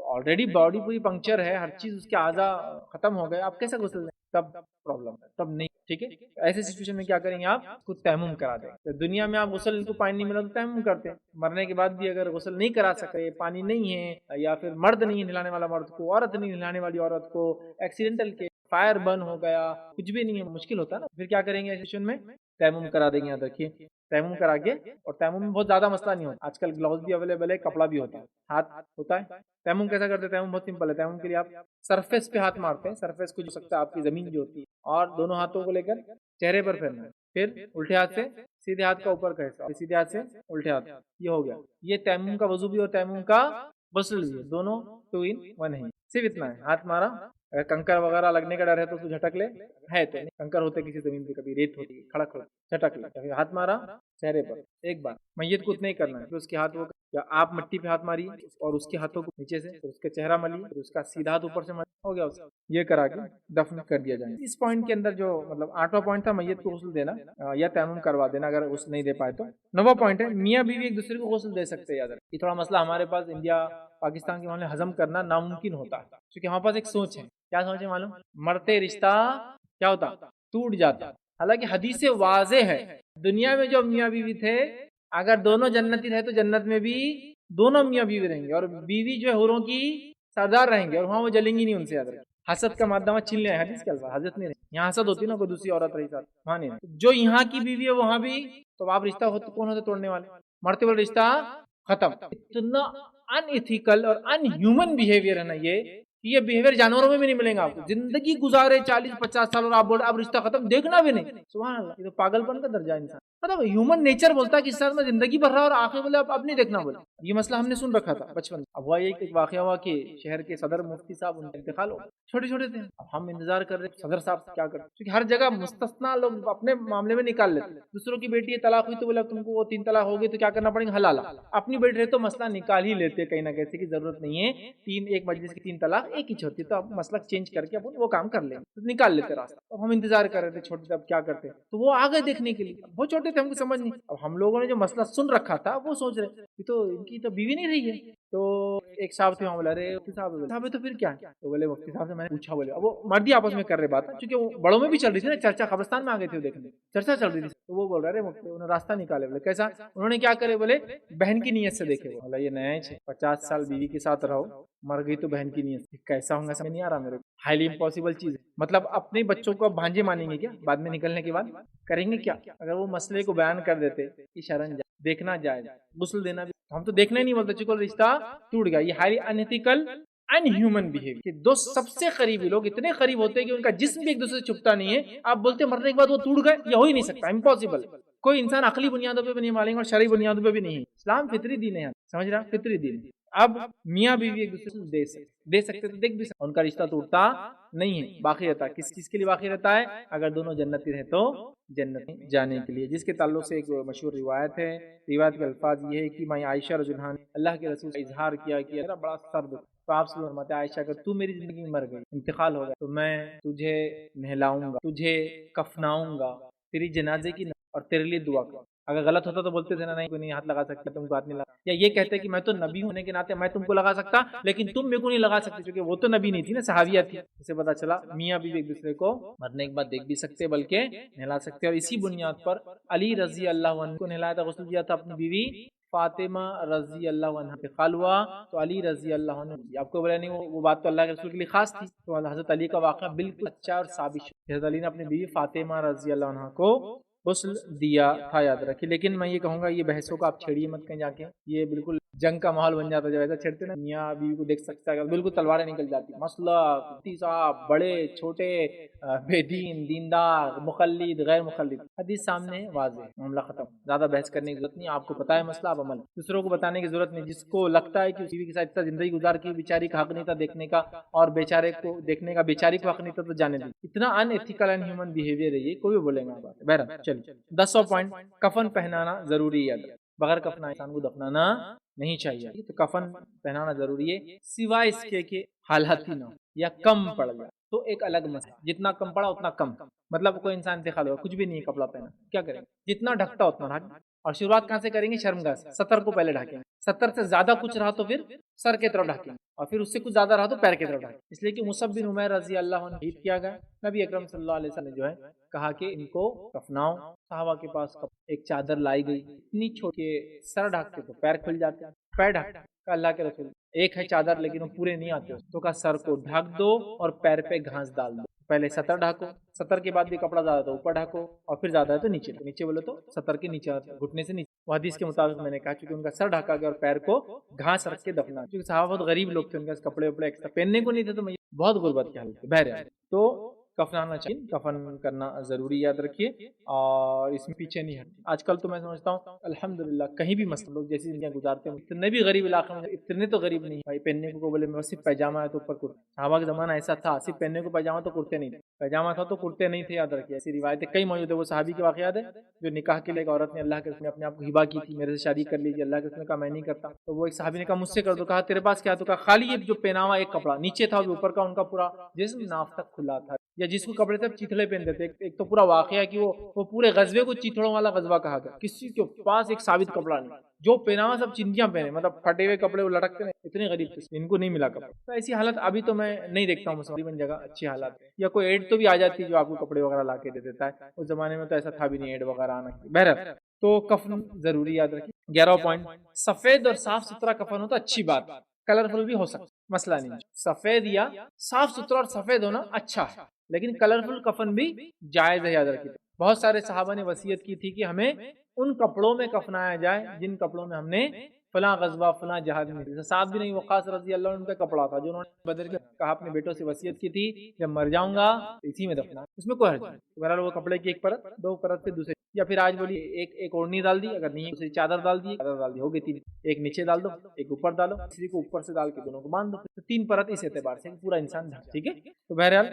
آلریڈی باڈی پوری پنکچر ہے, ہر چیز اس کے اعضاء ختم ہو گئے, آپ کیسے غسل دیں, تب پرابلم ہے, تب نہیں. ٹھیک ہے. ایسے سچویشن میں کیا کریں گے, آپ اس کو تیمم کرا دیں. تو دنیا میں آپ غسل کو پانی نہیں ملا تو تیمم کرتے ہیں, مرنے کے بعد بھی اگر غسل نہیں کرا سکے, پانی نہیں ہے, یا پھر مرد نہیں نہلانے والا مرد کو, عورت نہیں نہلانے والی عورت کو, ایکسیڈنٹل کے فائر برن ہو گیا, کچھ بھی نہیں ہے, مشکل ہوتا ہے نا, پھر کیا کریں گے, سچویشن میں تیمم کرا دیں گے. یاد رکھیے تیمم کرا کے, اور تیمم میں بہت زیادہ مسئلہ نہیں ہوتا, آج کل گلوز بھی اویلیبل ہے, کپڑا بھی ہوتا ہے, ہاتھ ہوتا ہے. تیمم کیسا کرتے ہیں, تیمم بہت سمپل ہے. تیمم کے لیے آپ سرفیس پہ ہاتھ مارتے ہیں, سرفیس کو جو سکتا ہے آپ کی زمین جو ہوتی ہے, اور دونوں ہاتھوں کو لے کر چہرے پر پھیرنا ہے, پھر الٹے ہاتھ سے سیدھے ہاتھ کا اوپر کا حصہ, سیدھے ہاتھ سے الٹے ہاتھ, یہ ہو گیا. یہ تیمم کا وضو بھی اور تیمم کا غسل بھی ہے, دونوں 2 in 1 ہے. صرف اتنا ہے, ہاتھ مارا, اگر کنکر وغیرہ لگنے کا ڈر ہے تو اس کو جھٹک لے, ہے تو کنکر ہوتے کسی زمین پہ, کبھی ریت ہوتی ہے, کھڑک ہوتی, جھٹک لے. پھر ہاتھ مارا چہرے پر ایک بار, میت کو اتنا ہی کرنا ہے. پھر اس کے ہاتھ, یا آپ مٹی پہ ہاتھ ماری اور اس کے ہاتھوں کو نیچے سے, پھر اس کا چہرہ ملی, پھر اس کا سیدھا ہاتھ اوپر سے ملی, ہو گیا. اس یہ کرا کے دفن کر دیا جائے. اس پوائنٹ کے اندر جو مطلب 8واں پوائنٹ تھا, میت کو غسل دینا یا تیمم کروا دینا اگر غسل نہیں دے پائے تو. 9واں پوائنٹ ہے, میاں بیوی ایک دوسرے کو غسل دے سکتے ہیں. یاد رکھیں, یہ تھوڑا مسئلہ ہمارے پاس انڈیا پاکستان کے معاملے ہضم کرنا ناممکن ہوتا ہے, کیونکہ ہمارے پاس ایک سوچ ہے. کیا سوچ ہے معلوم, مرتے رشتہ کیا ہوتا, ٹوٹ جاتا. حالانکہ حدیث واضح ہے, دنیا میں جو میاں بیوی تھے, اگر دونوں جنتی رہے تو جنت میں بھی دونوں میاں بیوی رہیں گے, اور بیوی جو ہے حوروں کی سردار رہیں گے, اور وہاں وہ جلیں گی نہیں ان سے. یاد رکھیں, حسد کا مادہ وہاں چھین لیا ہے, حدیث کے الفاظ, حسد نہیں رہے. یہاں حسد ہوتی نا, کوئی دوسری عورت رہی ساتھ, وہاں نہیں. جو یہاں کی بیوی ہے وہاں بھی, تو آپ رشتہ کون ہوتے توڑنے والے, مرتے والے رشتہ ختم. اتنا ان ایتھیکل اور ان ہیومن بیہیویئر ہے نا یہ, یہ بیہیویئر جانوروں میں بھی نہیں ملیں گا آپ کو. زندگی گزارے 40-50 سال اور آپ بول اب رشتہ ختم, دیکھنا بھی نہیں. سبحان اللہ, یہ تو پاگل پن کا درجہ انسان. مطلب ہیومن نیچر بولتا ہے کہ اس ساتھ میں زندگی بھر رہا اور آخر بولے اب نہیں دیکھنا بولے. یہ مسئلہ ہم نے سن رکھا تھا بچپن. اب ہوا یہ ایک واقعہ ہوا کہ شہر کے صدر مفتی صاحب ان کا انتقال ہو, چھوٹے چھوٹے تھے. اب ہم انتظار کر رہے صدر صاحب کیا کریں, کیونکہ ہر جگہ مستثنا لوگ اپنے معاملے میں نکال لیتے. دوسروں کی بیٹی طلاق ہوئی تو بولے تم کو وہ 3 طلاق ہو گئی تو کیا کرنا پڑے گا, حلال. اپنی بیٹی رہے تو مسئلہ نکال ہی لیتے کہیں نہ کہیں کی ضرورت نہیں ہے. ایک مجلس کی 3 طلاق ایک ہی ہوتی ہے تو اب مسئلہ چینج کر کے وہ کام کر لیں, نکال لیتے راستہ. اب ہم انتظار کر رہے تھے چھوٹے تھے, اب کیا کرتے, تو وہ آ گئے دیکھنے کے لیے. بہت چھوٹے تھے, ہم کو سمجھ نہیں. اب ہم لوگوں نے جو مسئلہ سن رکھا تھا وہ سوچ رہے کہ تو ان کی تو بیوی نہیں رہی ہے. تو ایک صاحب تھے, وہاں بولا رہے مفتی صاحب تو پھر کیا ہے, تو بولے مفتی صاحب سے میں نے پوچھا, بولے اب وہ مردی آپس میں کر رہے بات, چونکہ وہ بڑوں میں بھی چل رہی تھی نا چرچا, قبرستان میں آ گئے تھے دیکھنے, چرچا چل رہی تھی. تو وہ بول رہے مفتی, انہوں نے راستہ نکالے. بولے کیسا, انہوں نے کیا کرے, بولے بہن کی نیت سے دیکھے. بولا یہ نیا ہے, 50 سال بیوی کے ساتھ رہو, مر گئی تو بہن کی نیت سے, کیسا ہوگا سمجھ نہیں آ رہا میرے کو. ہائیلی امپاسبل چیز ہے. مطلب اپنے بچوں کو بھانجے مانیں گے کیا, بعد میں نکلنے کے بعد کریں گے کیا. اگر وہ مسئلے کو بیان کر دیتے کہ شرن دیکھنا جائے, غسل دینا بھی, ہم تو دیکھنا ہی نہیں بولتے, چونکہ رشتہ ٹوٹ گیا. یہ ہائیلی انیتھیکل ان ہیومن بیہیویئر کہ دو سب سے قریبی لوگ اتنے قریب ہوتے ہیں کہ ان کا جسم بھی ایک دوسرے سے چھپتا نہیں ہے. آپ بولتے مرنے کے بعد وہ ٹوٹ گئے, یہ ہو ہی نہیں سکتا, امپاسبل. کوئی انسان عقلی بنیادوں پہ بھی نہیں مانیں گے اور شرعی بنیادوں پہ بھی نہیں. اسلام فطری دین ہے, سمجھ رہا, فطری دین. اب میاں بیوی ایک دوسرے کو دے سکتے تو دیکھ بھی سکتے, ان کا رشتہ ٹوٹتا نہیں ہے, باقی رہتا ہے. کس چیز کے لیے باقی رہتا ہے, اگر دونوں جنتی رہے تو جنت جانے کے لیے. جس کے تعلق سے ایک مشہور روایت ہے, روایت کے الفاظ یہ ہے کہ میں عائشہ رضی اللہ عنہا اللہ کے رسول کا اظہار کیا کہ میرا بڑا سر دکھ, تو آپ سے فرماتے ہیں عائشہ اگر تو میری زندگی میں مر گئی, انتقال ہو گیا, تو میں تجھے نہلاؤں گا, تجھے کفناؤں گا, تیری جنازے کی اور تیرے لیے دعا کروں. اگر غلط ہوتا تو بولتے تھے نا نہیں کوئی نہیں ہاتھ لگا سکتا, تم کو ہاتھ نہیں لگا, یا یہ کہتے کہ میں تو نبی ہونے کے ناطے میں تم کو لگا سکتا لیکن تم میرے کو نہیں لگا سکتے, کیونکہ وہ تو نبی نہیں تھی نا, صحابیہ تھی. اسے پتا چلا میاں بیوی ایک دوسرے کو مرنے کے بعد دیکھ بھی سکتے بلکہ نہلا سکتے. اور اسی بنیاد پر علی رضی اللہ عنہ کو نہلایا تھا, غسل دیا تھا اپنی بیوی فاطمہ رضی اللہ عنہ پہ خال ہوا تو علی رضی اللہ عنہ. آپ کو بولا نہیں وہ بات تو اللہ کے رسول کے لیے خاص تھی, تو حضرت علی کا واقعہ بالکل اچھا اور ثابت. حضرت علی نے اپنی بیوی فاطمہ رضی اللہ عنہ کو غسل دیا تھا, یاد رکھیے. لیکن میں یہ کہوں گا یہ بحثوں کا آپ چھیڑیے مت کہیں جا کے, یہ بالکل جنگ کا ماحول بن جاتا ہے. جب ایسا چھیڑتے نا میاں بیوی کو دیکھ سکتا ہے, بالکل تلواریں نکل جاتی. مسئلہ مفتی صاحب بڑے چھوٹے, بے دین, دیندار, مقلد, غیر مقلد, حدیث سامنے واضح, معاملہ ختم. زیادہ بحث کرنے کی ضرورت نہیں, آپ کو پتا ہے مسئلہ, آپ عمل دوسروں کو بتانے کی ضرورت نہیں. جس کو لگتا ہے کہ بیوی کے ساتھ زندگی گزار کی بیچاری کا حق نہیں تھا دیکھنے کا, اور بیچارے کو دیکھنے کا بیچاری کو حق نہیں تھا, تو جانے دیں. اتنا ان ایتھیکل ان ہیومن بیہیویئر ہے یہ, کوئی بھی بولے گا. بہرحال چلیے 10 پوائنٹ. کفن پہنانا ضروری ہے, بغیر کفنا انسان کو دفنانا نہیں چاہیے. تو کفن پہنانا ضروری ہے, سوائے اس کے کہ حالت ہی نہ ہو یا کم پڑ جائے تو ایک الگ مسئلہ. جتنا کم پڑا اتنا کم, مطلب کوئی انسان انتقال ہوا, کچھ بھی نہیں ہے کپڑا پہنا, کیا کریں گے, جتنا ڈھکتا اتنا ڈھک. اور شروعات کہاں سے کریں گے, شرمگاہ سے. 70 کو پہلے ڈھکیں گے, 70 سے زیادہ کچھ رہا تو پھر سر کی طرف ڈھکیں گے, اور پھر اس سے کچھ زیادہ رہا تو پیر کی طرف ڈھکیں. اس لیے کہ مصعب بن عمیر رضی اللہ عنہ عید کیا گیا, نبی اکرم صلی اللہ علیہ وسلم نے جو ہے کہا کہ ان کو کفناؤ. صحابہ کے پاس ایک چادر لائی گئی, اتنی چھوٹی, سر ڈھکتے تو پیر کھل جاتے, پیر ڈھک. اللہ کے رسول ایک ہے چادر لیکن وہ پورے نہیں آتے, تو کہا سر کو ڈھک دو اور پیر پہ گھاس ڈال دو. پہلے 70 ڈھکو, 70 کے بعد بھی کپڑا زیادہ تو اوپر ڈھکو, اور پھر زیادہ ہے تو نیچے. نیچے بولے تو 70 کے نیچے, گھٹنے سے نیچے. وہ حدیث کے مطابق میں نے کہا چونکہ ان کا سر ڈھکا گیا اور پیر کو گھاس رکھ کے دفنا, کیونکہ صحابہ بہت غریب لوگ تھے, ان کے کپڑے وپڑے ایکسٹرا پہننے کو نہیں تھے, تو میں بہت غربت کے حالت. بہرحال تو کفنانا چاہیے, کفن کرنا ضروری, یاد رکھیے. اور اس میں پیچھے نہیں ہٹتے. آج کل تو میں سمجھتا ہوں الحمدللہ کہیں بھی مسئلہ لوگ جیسی زندگیاں گزارتے ہیں, اتنے بھی غریب علاقے میں, اتنے تو غریب نہیں بھائی پہننے کو بولے میں صرف پیجامہ ہے تو اوپر کرتا. صحابہ کا زمانہ ایسا تھا, صرف پہننے کو پیجامہ تو کرتے نہیں تھے, پیجامہ تھا تو کرتے نہیں تھے, یاد رکھیے. ایسی روایتیں کئی موجود ہے. وہ صحابی کے واقعات ہے جو نکاح کے لیے ایک عورت نے اللہ کے رسول اپنے آپ کو ہبا کی تھی, میرے سے شادی کر لیجیے. اللہ کے رسول نے کہا میں نہیں کرتا, تو وہ ایک صحابی نے کہا مجھ سے کر دو. کہا تیرے پاس کیا, تو کہا خالی یہ جو پہنا ہوا ایک کپڑا, نیچے تھا اوپر کا ان کا پورا جسم ناف تک کھلا تھا. یا جس کو کپڑے تک چیتڑے پہنتے تھے, ایک تو پورا واقعہ کہ وہ پورے غزوے کو چیتڑوں والا غزوہ کہا گیا. کسی کے پاس ایک ثابت کپڑا نہیں, جو پہنا ہوا سب چندیاں پہنے, مطلب پھٹے ہوئے کپڑے وہ لٹکتے ہیں, اتنے غریب تھے, ان کو نہیں ملا کپڑا. تو ایسی حالت ابھی تو میں نہیں دیکھتا ہوں مسلمان جگہ اچھی حالات, یا کوئی ایڈ تو بھی آ جاتی ہے جو آپ کو کپڑے وغیرہ لا کے دے دیتا ہے. اس زمانے میں تو ایسا تھا بھی نہیں ایڈ وغیرہ آنا. بہرحال تو کفن ضروری, یاد رکھیے. 11 پوائنٹ, سفید اور صاف ستھرا کفن ہو تو اچھی بات, کلرفل بھی ہو سکتا, مسئلہ نہیں. سفید یا صاف ستھرا اور سفید ہونا اچھا ہے, لیکن کلرفل کفن بھی جائز ہے, یاد رکھیے. بہت سارے صحابہ نے وصیت کی تھی کہ ہمیں ان کپڑوں میں کفنایا جائے جن کپڑوں میں ہم نے فلاں غزوہ فلاں جہاد میں، جیسے سعد بن وقاص رضی اللہ عنہ کا کپڑا تھا جو انہوں نے بدر کے کہا اپنے بیٹوں سے وصیت کی تھی جب مر جاؤں گا اسی میں دفنا، اس میں کوئی حرج نہیں۔ بہرحال وہ کپڑے کی ایک پرت، دو پرت سے دوسرے، یا پھر آج بولی ایک اوڑھنی ڈال دی، اگر نہیں دوسری چادر ڈال دی، ہو گئی تین، ایک نیچے ڈال دو ایک اوپر ڈالو، تیسری کو اوپر سے ڈال کے دونوں کو باندھ دو، تو تین پرت اس اعتبار سے پورا انسان ڈھک، ٹھیک ہے۔ تو بہرحال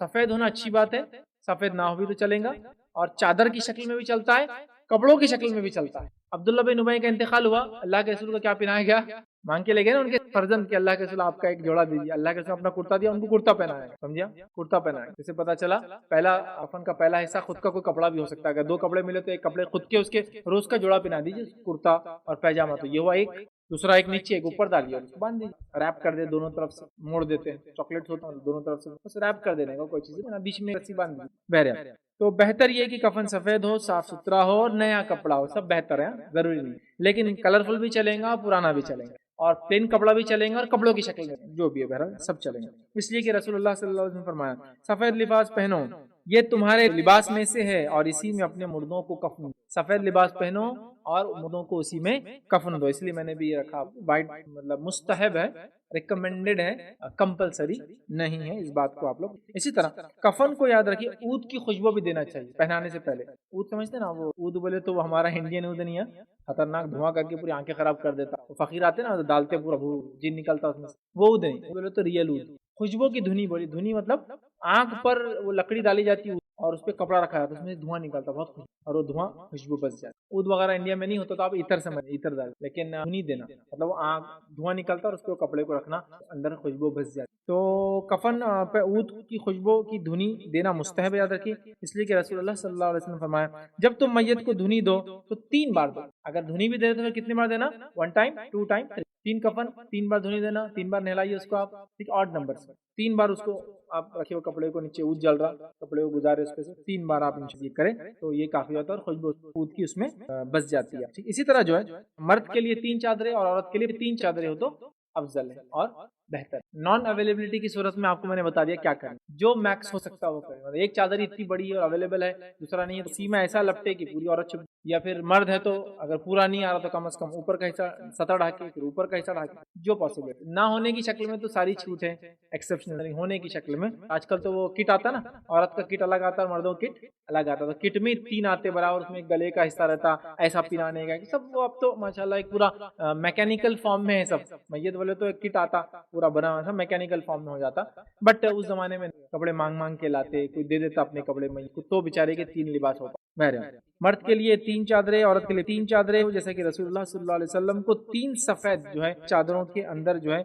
سفید ہونا اچھی بات ہے، سفید نہ ہو بھی تو چلیں گا، اور چادر کی شکل میں بھی چلتا ہے، کپڑوں کی شکل میں بھی چلتا ہے۔ عبداللہ بن ابی کا انتقال ہوا، اللہ کے رسول کو کیا پہنایا گیا؟ مانگ کے لے گئے نا ان کے فرزند کہ اللہ کے رسول آپ کا ایک جوڑا دیجیے، اللہ کے رسول اپنا کرتا دیا، ان کو کرتا پہنایا، سمجھا؟ کرتا پہنایا، جسے پتا چلا پہلا کفن کا پہلا حصہ خود کا کوئی کپڑا بھی ہو سکتا ہے، اگر دو کپڑے ملے تو ایک کپڑے خود کے اس کے روز کا جوڑا پہنا دیجیے، کرتا اور پیجامہ، تو یہ ہوا ایک، دوسرا ایک نیچے ایک اوپر ڈالیے اور اس کو باندھ دیجیے، ریپ کر دے دونوں طرف سے، موڑ دیتے ہیں چاکلیٹس ہوتا ہے دونوں طرف سے، بس ریپ کر دینے کا، کوئی چیز بیچ میں رسی باندھ دیجیے۔ بہرحال تو بہتر یہ کہ کفن سفید ہو، صاف ستھرا ہو اور نیا کپڑا ہو، سب بہتر ہے، ضروری نہیں، لیکن کلرفل بھی چلیں گا، پرانا بھی چلیں گا، اور پلین کپڑا بھی چلیں گا، اور کپڑوں کی شکل میں جو بھی ہے بہرحال سب چلیں گا، اس لیے کہ رسول اللہ صلی اللہ علیہ وسلم نے فرمایا سفید لباس پہنو، یہ تمہارے لباس میں سے ہے اور اسی میں اپنے مردوں کو کفن، سفید لباس پہنو اور مردوں کو اسی میں کفن دو، اس لیے میں نے بھی یہ رکھا، وائٹ مطلب مستحب ہے، ریکمینڈڈ ہے، کمپلسری نہیں ہے، اس بات کو آپ لوگ اسی طرح کفن کو یاد رکھیے، اود کی خوشبو بھی دینا چاہیے پہنانے سے پہلے، اود سمجھتے نا، وہ اود بولے تو وہ ہمارا انڈین اود نہیں ہے، خطرناک دھواں کر کے پوری آنکھیں خراب کر دیتا، فقیر آتے نا ڈالتے پورا جن نکلتا اس میں، وہ اود نہیں، بولے تو ریئل اود، خوشبو کی دھنی بولی، دھنی مطلب آنکھ پر وہ لکڑی ڈالی جاتی ہے اور اس پہ کپڑا رکھا جاتا ہے، اس میں دھواں نکلتا بہت خوشبو، اور وہ دھواں خوشبو بس جاتا ہے، اود وغیرہ انڈیا میں نہیں ہوتا تو آپ عطر سے عطر ڈال، لیکن دھنی دینا مطلب وہ آنکھ دھواں نکلتا اور اس پہ کپڑے کو رکھنا اندر خوشبو بس جاتی، تو کفن پہ اود کی خوشبو کی دھنی دینا مستحب، یاد رکھیے، اس لیے کہ رسول اللہ صلی اللہ علیہ وسلم نے فرمایا جب تم میت کو دھنی دو تو 3 بار دو، اگر دھنی بھی دے تو کتنے بار دینا؟ 1 ٹائم 2 ٹائم 3 کفن 3 بار دھنی دینا، 3 بار نہلائیے اس کو آپ، ٹھیک، 8 نمبر سے 3 بار اس کو آپ رکھیے، وہ کپڑے کو نیچے اود جل رہا، کپڑے کو گزارے اس پہ سے 3 بار آپ یہ کریں تو یہ کافی ہوتا ہے، اور خوشبو اود کی اس میں بس جاتی ہے، ٹھیک۔ اسی طرح جو ہے مرد کے لیے 3 چادریں اور عورت کے لیے 3 چادریں ہو تو افضل ہے اور بہتر۔ نان اویلیبلٹی کی صورت میں آپ کو میں نے بتا دیا کیا کریں، جو میکس ہو سکتا ہے وہ کریں، ایک چادر اتنی بڑی ہے اور اویلیبل ہے، دوسرا نہیں ہے تو اسی میں ایسا لپٹے کہ پوری عورت چھپ، یا پھر مرد ہے تو اگر پورا نہیں آ رہا تو کم از کم اوپر کا حصہ سطح ڈھانکے، پھر اوپر کا حصہ ڈھانکے، جو پاسبل ہے، نہ ہونے کی شکل میں تو ساری چھوٹ ہے، ایکسیپشنل ہونے کی شکل میں آج کل تو وہ کٹ آتا نا، عورت کا کٹ الگ آتا ہے، مردوں کا کٹ الگ آتا ہے، تو کٹ میں 3 آتے برابر، اس میں گلے کا حصہ رہتا ایسا پہنانے کا، سب وہ اب تو ماشاءاللہ ایک پورا میکینیکل فارم میں ہے سب، میت بولے تو ایک کٹ آتا پورا بنا ہوا تھا، میکینیکل فارم میں ہو جاتا، بٹ اس زمانے میں کپڑے مانگ کے لاتے، کوئی دے دیتا اپنے کپڑے میں تو بیچارے کے 3 لباس ہوتا۔ بہرحال مرد کے لیے 3 چادریں، عورت کے لیے 3 چادریں، جیسے کہ رسول اللہ صلی اللہ علیہ وسلم کو 3 سفید جو ہے چادروں کے اندر جو ہے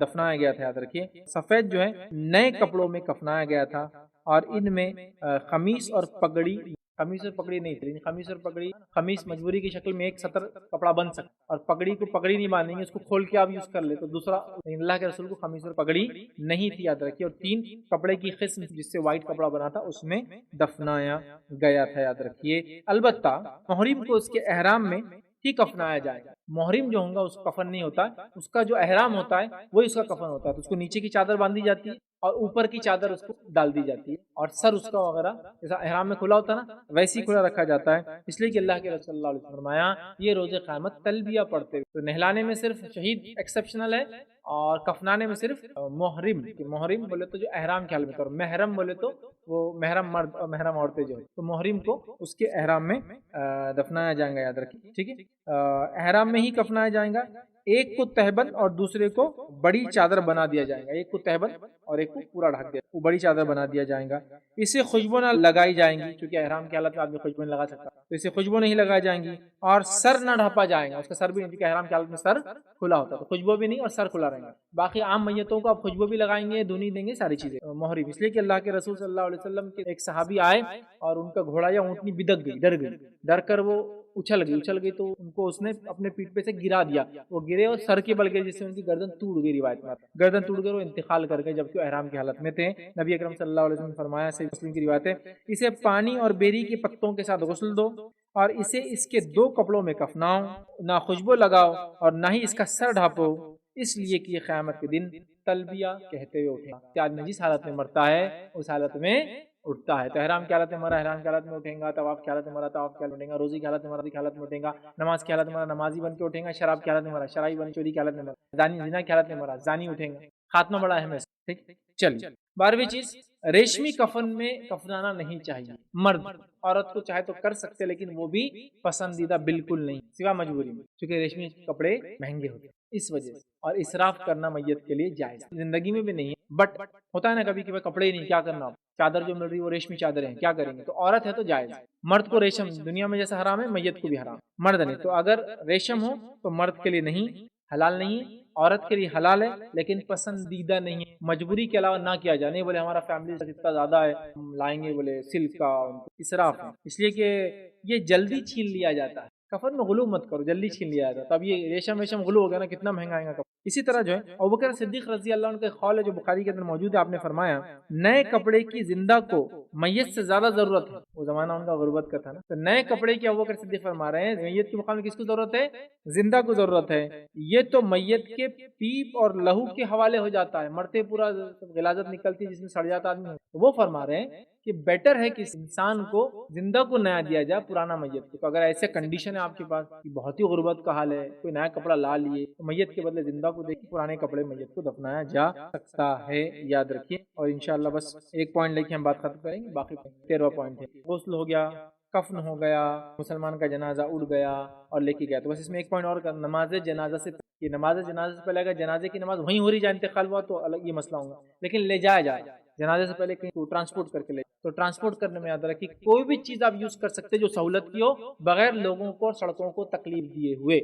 دفنایا گیا تھا، یاد رکھیے سفید جو ہے نئے کپڑوں میں کفنایا گیا تھا، اور ان میں قمیص اور پگڑی، قمیص اور پگڑی نہیں تھی، قمیص اور پگڑی، قمیص مجبوری کی شکل میں ایک سطر کپڑا بن سکتا، اور پگڑی کو پگڑی نہیں باندھیں گے، اس کو کھول کے آپ یوز کر لے تو دوسرا، اللہ کے رسول کو قمیص اور پگڑی نہیں تھی، یاد رکھیے، اور 3 کپڑے کی قسم جس سے وائٹ کپڑا بنا تھا اس میں دفنایا گیا تھا، یاد رکھیے۔ البتہ محرم کو اس کے احرام میں ہی کفنایا جائے گا، محرم جو ہوگا اس کفن نہیں ہوتا، اس کا جو احرام ہوتا ہے وہی اس کا کفن ہوتا ہے، تو اس کو نیچے کی چادر باندھی جاتی ہے اور اوپر کی چادر اس کو ڈال دی جاتی ہے، اور سر اس کا وغیرہ جیسا احرام میں کھلا ہوتا ہے نا ویسے ہی کھلا رکھا جاتا ہے، اس لیے کہ اللہ کے رسول صلی اللہ علیہ وسلم نے فرمایا یہ روز قیامت تلبیہ پڑھتے ہوئے، تو نہلانے میں صرف شہید ایکسیپشنل ہے، اور کفنانے میں صرف محرم، کہ محرم بولے تو جو احرام کے حال میں، اور محرم بولے تو وہ محرم مرد اور محرم عورتیں جو ہے، تو محرم کو اس کے احرام میں دفنایا جائے گا، یاد رکھیے، ٹھیک ہے، احرام میں ہی کفنایا جائے گا، ایک کو تہبند اور دوسرے کو بڑی چادر بنا دیا جائے گا، ایک کو تہبند اور ایک کو پورا ڈھک دیا، وہ بڑی چادر بنا دیا جائے گا، اسے خوشبو نہ لگائی جائیں گی، کیونکہ احرام کی حالت میں آدمی خوشبو نہیں لگا سکتا، تو اسے خوشبو نہیں لگائی جائیں گی، اور سر نہ ڈھانپا جائے گا، اس کا سر بھی نہیں، کیونکہ احرام کی حالت میں سر کھلا ہوتا ہے، تو خوشبو بھی نہیں اور سر کھلا رہے گا، باقی عام میتوں کو آپ خوشبو بھی لگائیں گے، دھنی دیں گے، ساری چیزیں محرم، اس لیے کہ اللہ کے رسول صلی اللہ علیہ وسلم کے ایک صحابی آئے اور ان کا گھوڑا یا اونٹنی بدک گئی، ڈر کر وہ اچھل گئی تو ان کو اس نے اپنے پیٹ پہ سے گرا دیا، وہ گرے اور سر کے بل گئے، جس سے ان کی گردن ٹوٹ گئی، روایت میں گردن ٹوٹ گئی، وہ انتقال کر گئے جبکہ احرام کی حالت میں تھے۔ نبی اکرم صلی اللہ علیہ وسلم نے فرمایا، صحیح مسلم کی روایت ہے، اسے پانی اور بیری کے پتوں کے ساتھ غسل دو اور اسے اس کے 2 کپڑوں میں کفناؤ، نہ خوشبو لگاؤ اور نہ ہی اس کا سر ڈھانپو، اس لیے کہ یہ قیامت کے دن تلبیہ کہتے ہوئے اٹھے، کہ آدمی جس حالت میں مرتا ہے اس حالت میں اٹھتا ہے. تو احرام کی حالت میں مرا احرام کی حالت میں اٹھیں گا, طواف کی حالت میں مرا طواف کی حالت میں اٹھیں گا, روزی کی حالت میں مرا روزی کی حالت میں اٹھیں گا, نماز کی حالت میں مرا نمازی بن کے اٹھیں گا, شراب کی حالت میں مرا شرابی بن چوری کی حالت میں مرا, زانی زنا کی حالت میں مرا زانی اٹھیں گا. خاتمہ بڑا اہم ہے. ٹھیک, چلیے 12ویں چیز, ریشمی کفن میں کفنانا نہیں چاہیے. مرد عورت کو چاہے تو کر سکتے لیکن وہ بھی پسندیدہ بالکل نہیں, سوا مجبوری میں, کیونکہ ریشمی کپڑے مہنگے ہوتے ہیں اس وجہ سے, اور اسراف کرنا میت کے لیے جائز زندگی میں بھی نہیں ہے. بٹ ہوتا ہے نا کبھی کہ کپڑے ہی نہیں, کیا کرنا, چادر جو مل رہی ہے وہ ریشمی چادر ہیں, کیا کریں گے, تو عورت ہے تو جائز. مرد کو ریشم دنیا میں جیسا حرام ہے میت کو بھی حرام, مرد نہیں. تو اگر ریشم ہو تو مرد کے لیے نہیں, حلال نہیں, عورت کے لیے حلال ہے لیکن پسندیدہ نہیں ہے. مجبوری کے علاوہ نہ کیا جائے, نہیں بولے ہمارا فیملی اتنا زیادہ ہے ہم لائیں گے بولے سلک کا, اسراف ہے, اس لیے کہ یہ جلدی چھین لیا جاتا ہے. کفن میں غلو مت کرو, جلدی چھین لیا جاتا ہے. تب یہ ریشم غلو ہو گیا نا, کتنا مہنگا آئے گا کپڑا. اسی طرح جو ہے ابوبکر صدیق رضی اللہ عنہ کا قول ہے جو بخاری کے اندر موجود ہے, آپ نے فرمایا نئے کپڑے کی زندہ کو میت سے زیادہ ضرورت ہے. وہ زمانہ ان کا غربت کا تھا نا, تو نئے کپڑے کی ابوبکر صدیق فرما رہے ہیں میت کے مقام میں کس کو ضرورت ہے, زندہ کو ضرورت ہے. یہ تو میت کے پیپ اور لہو کے حوالے ہو جاتا ہے, مرتے پورا غلاظت نکلتی ہے جس میں سڑ جاتا آدمی. وہ فرما رہے ہیں کہ بیٹر ہے کہ انسان کو زندہ کو نیا دیا جائے پرانا میت کو. تو اگر ایسے کنڈیشن ہے آپ کے پاس کہ بہت ہی غربت کا حال ہے, کوئی نیا کپڑا لا لیے, تو میت کے بدلے زندہ کو دیکھ پرانے کپڑے میت کو دفنایا جا سکتا ہے, یاد رکھیے. اور انشاءاللہ بس ایک پوائنٹ لے کے ہم بات ختم کریں گے, باقی 13واں پوائنٹ ہے غسل ہو گیا, کفن ہو گیا, مسلمان کا جنازہ اڑ گیا اور لے کے گیا. تو بس اس میں ایک پوائنٹ اور کرنا, نماز جنازہ سے, یہ نماز جنازہ سے پہلے اگر جنازے کی نماز وہیں ہو رہی جائے انتقال ہوا تو الگ یہ مسئلہ ہوگا, لیکن لے جایا جائے جنازے سے پہلے کہیں ٹرانسپورٹ کر کے لے. تو ٹرانسپورٹ کرنے میں یاد رکھیے کوئی بھی چیز آپ یوز کر سکتے جو سہولت کی ہو بغیر لوگوں کو اور سڑکوں کو تکلیف دیے ہوئے.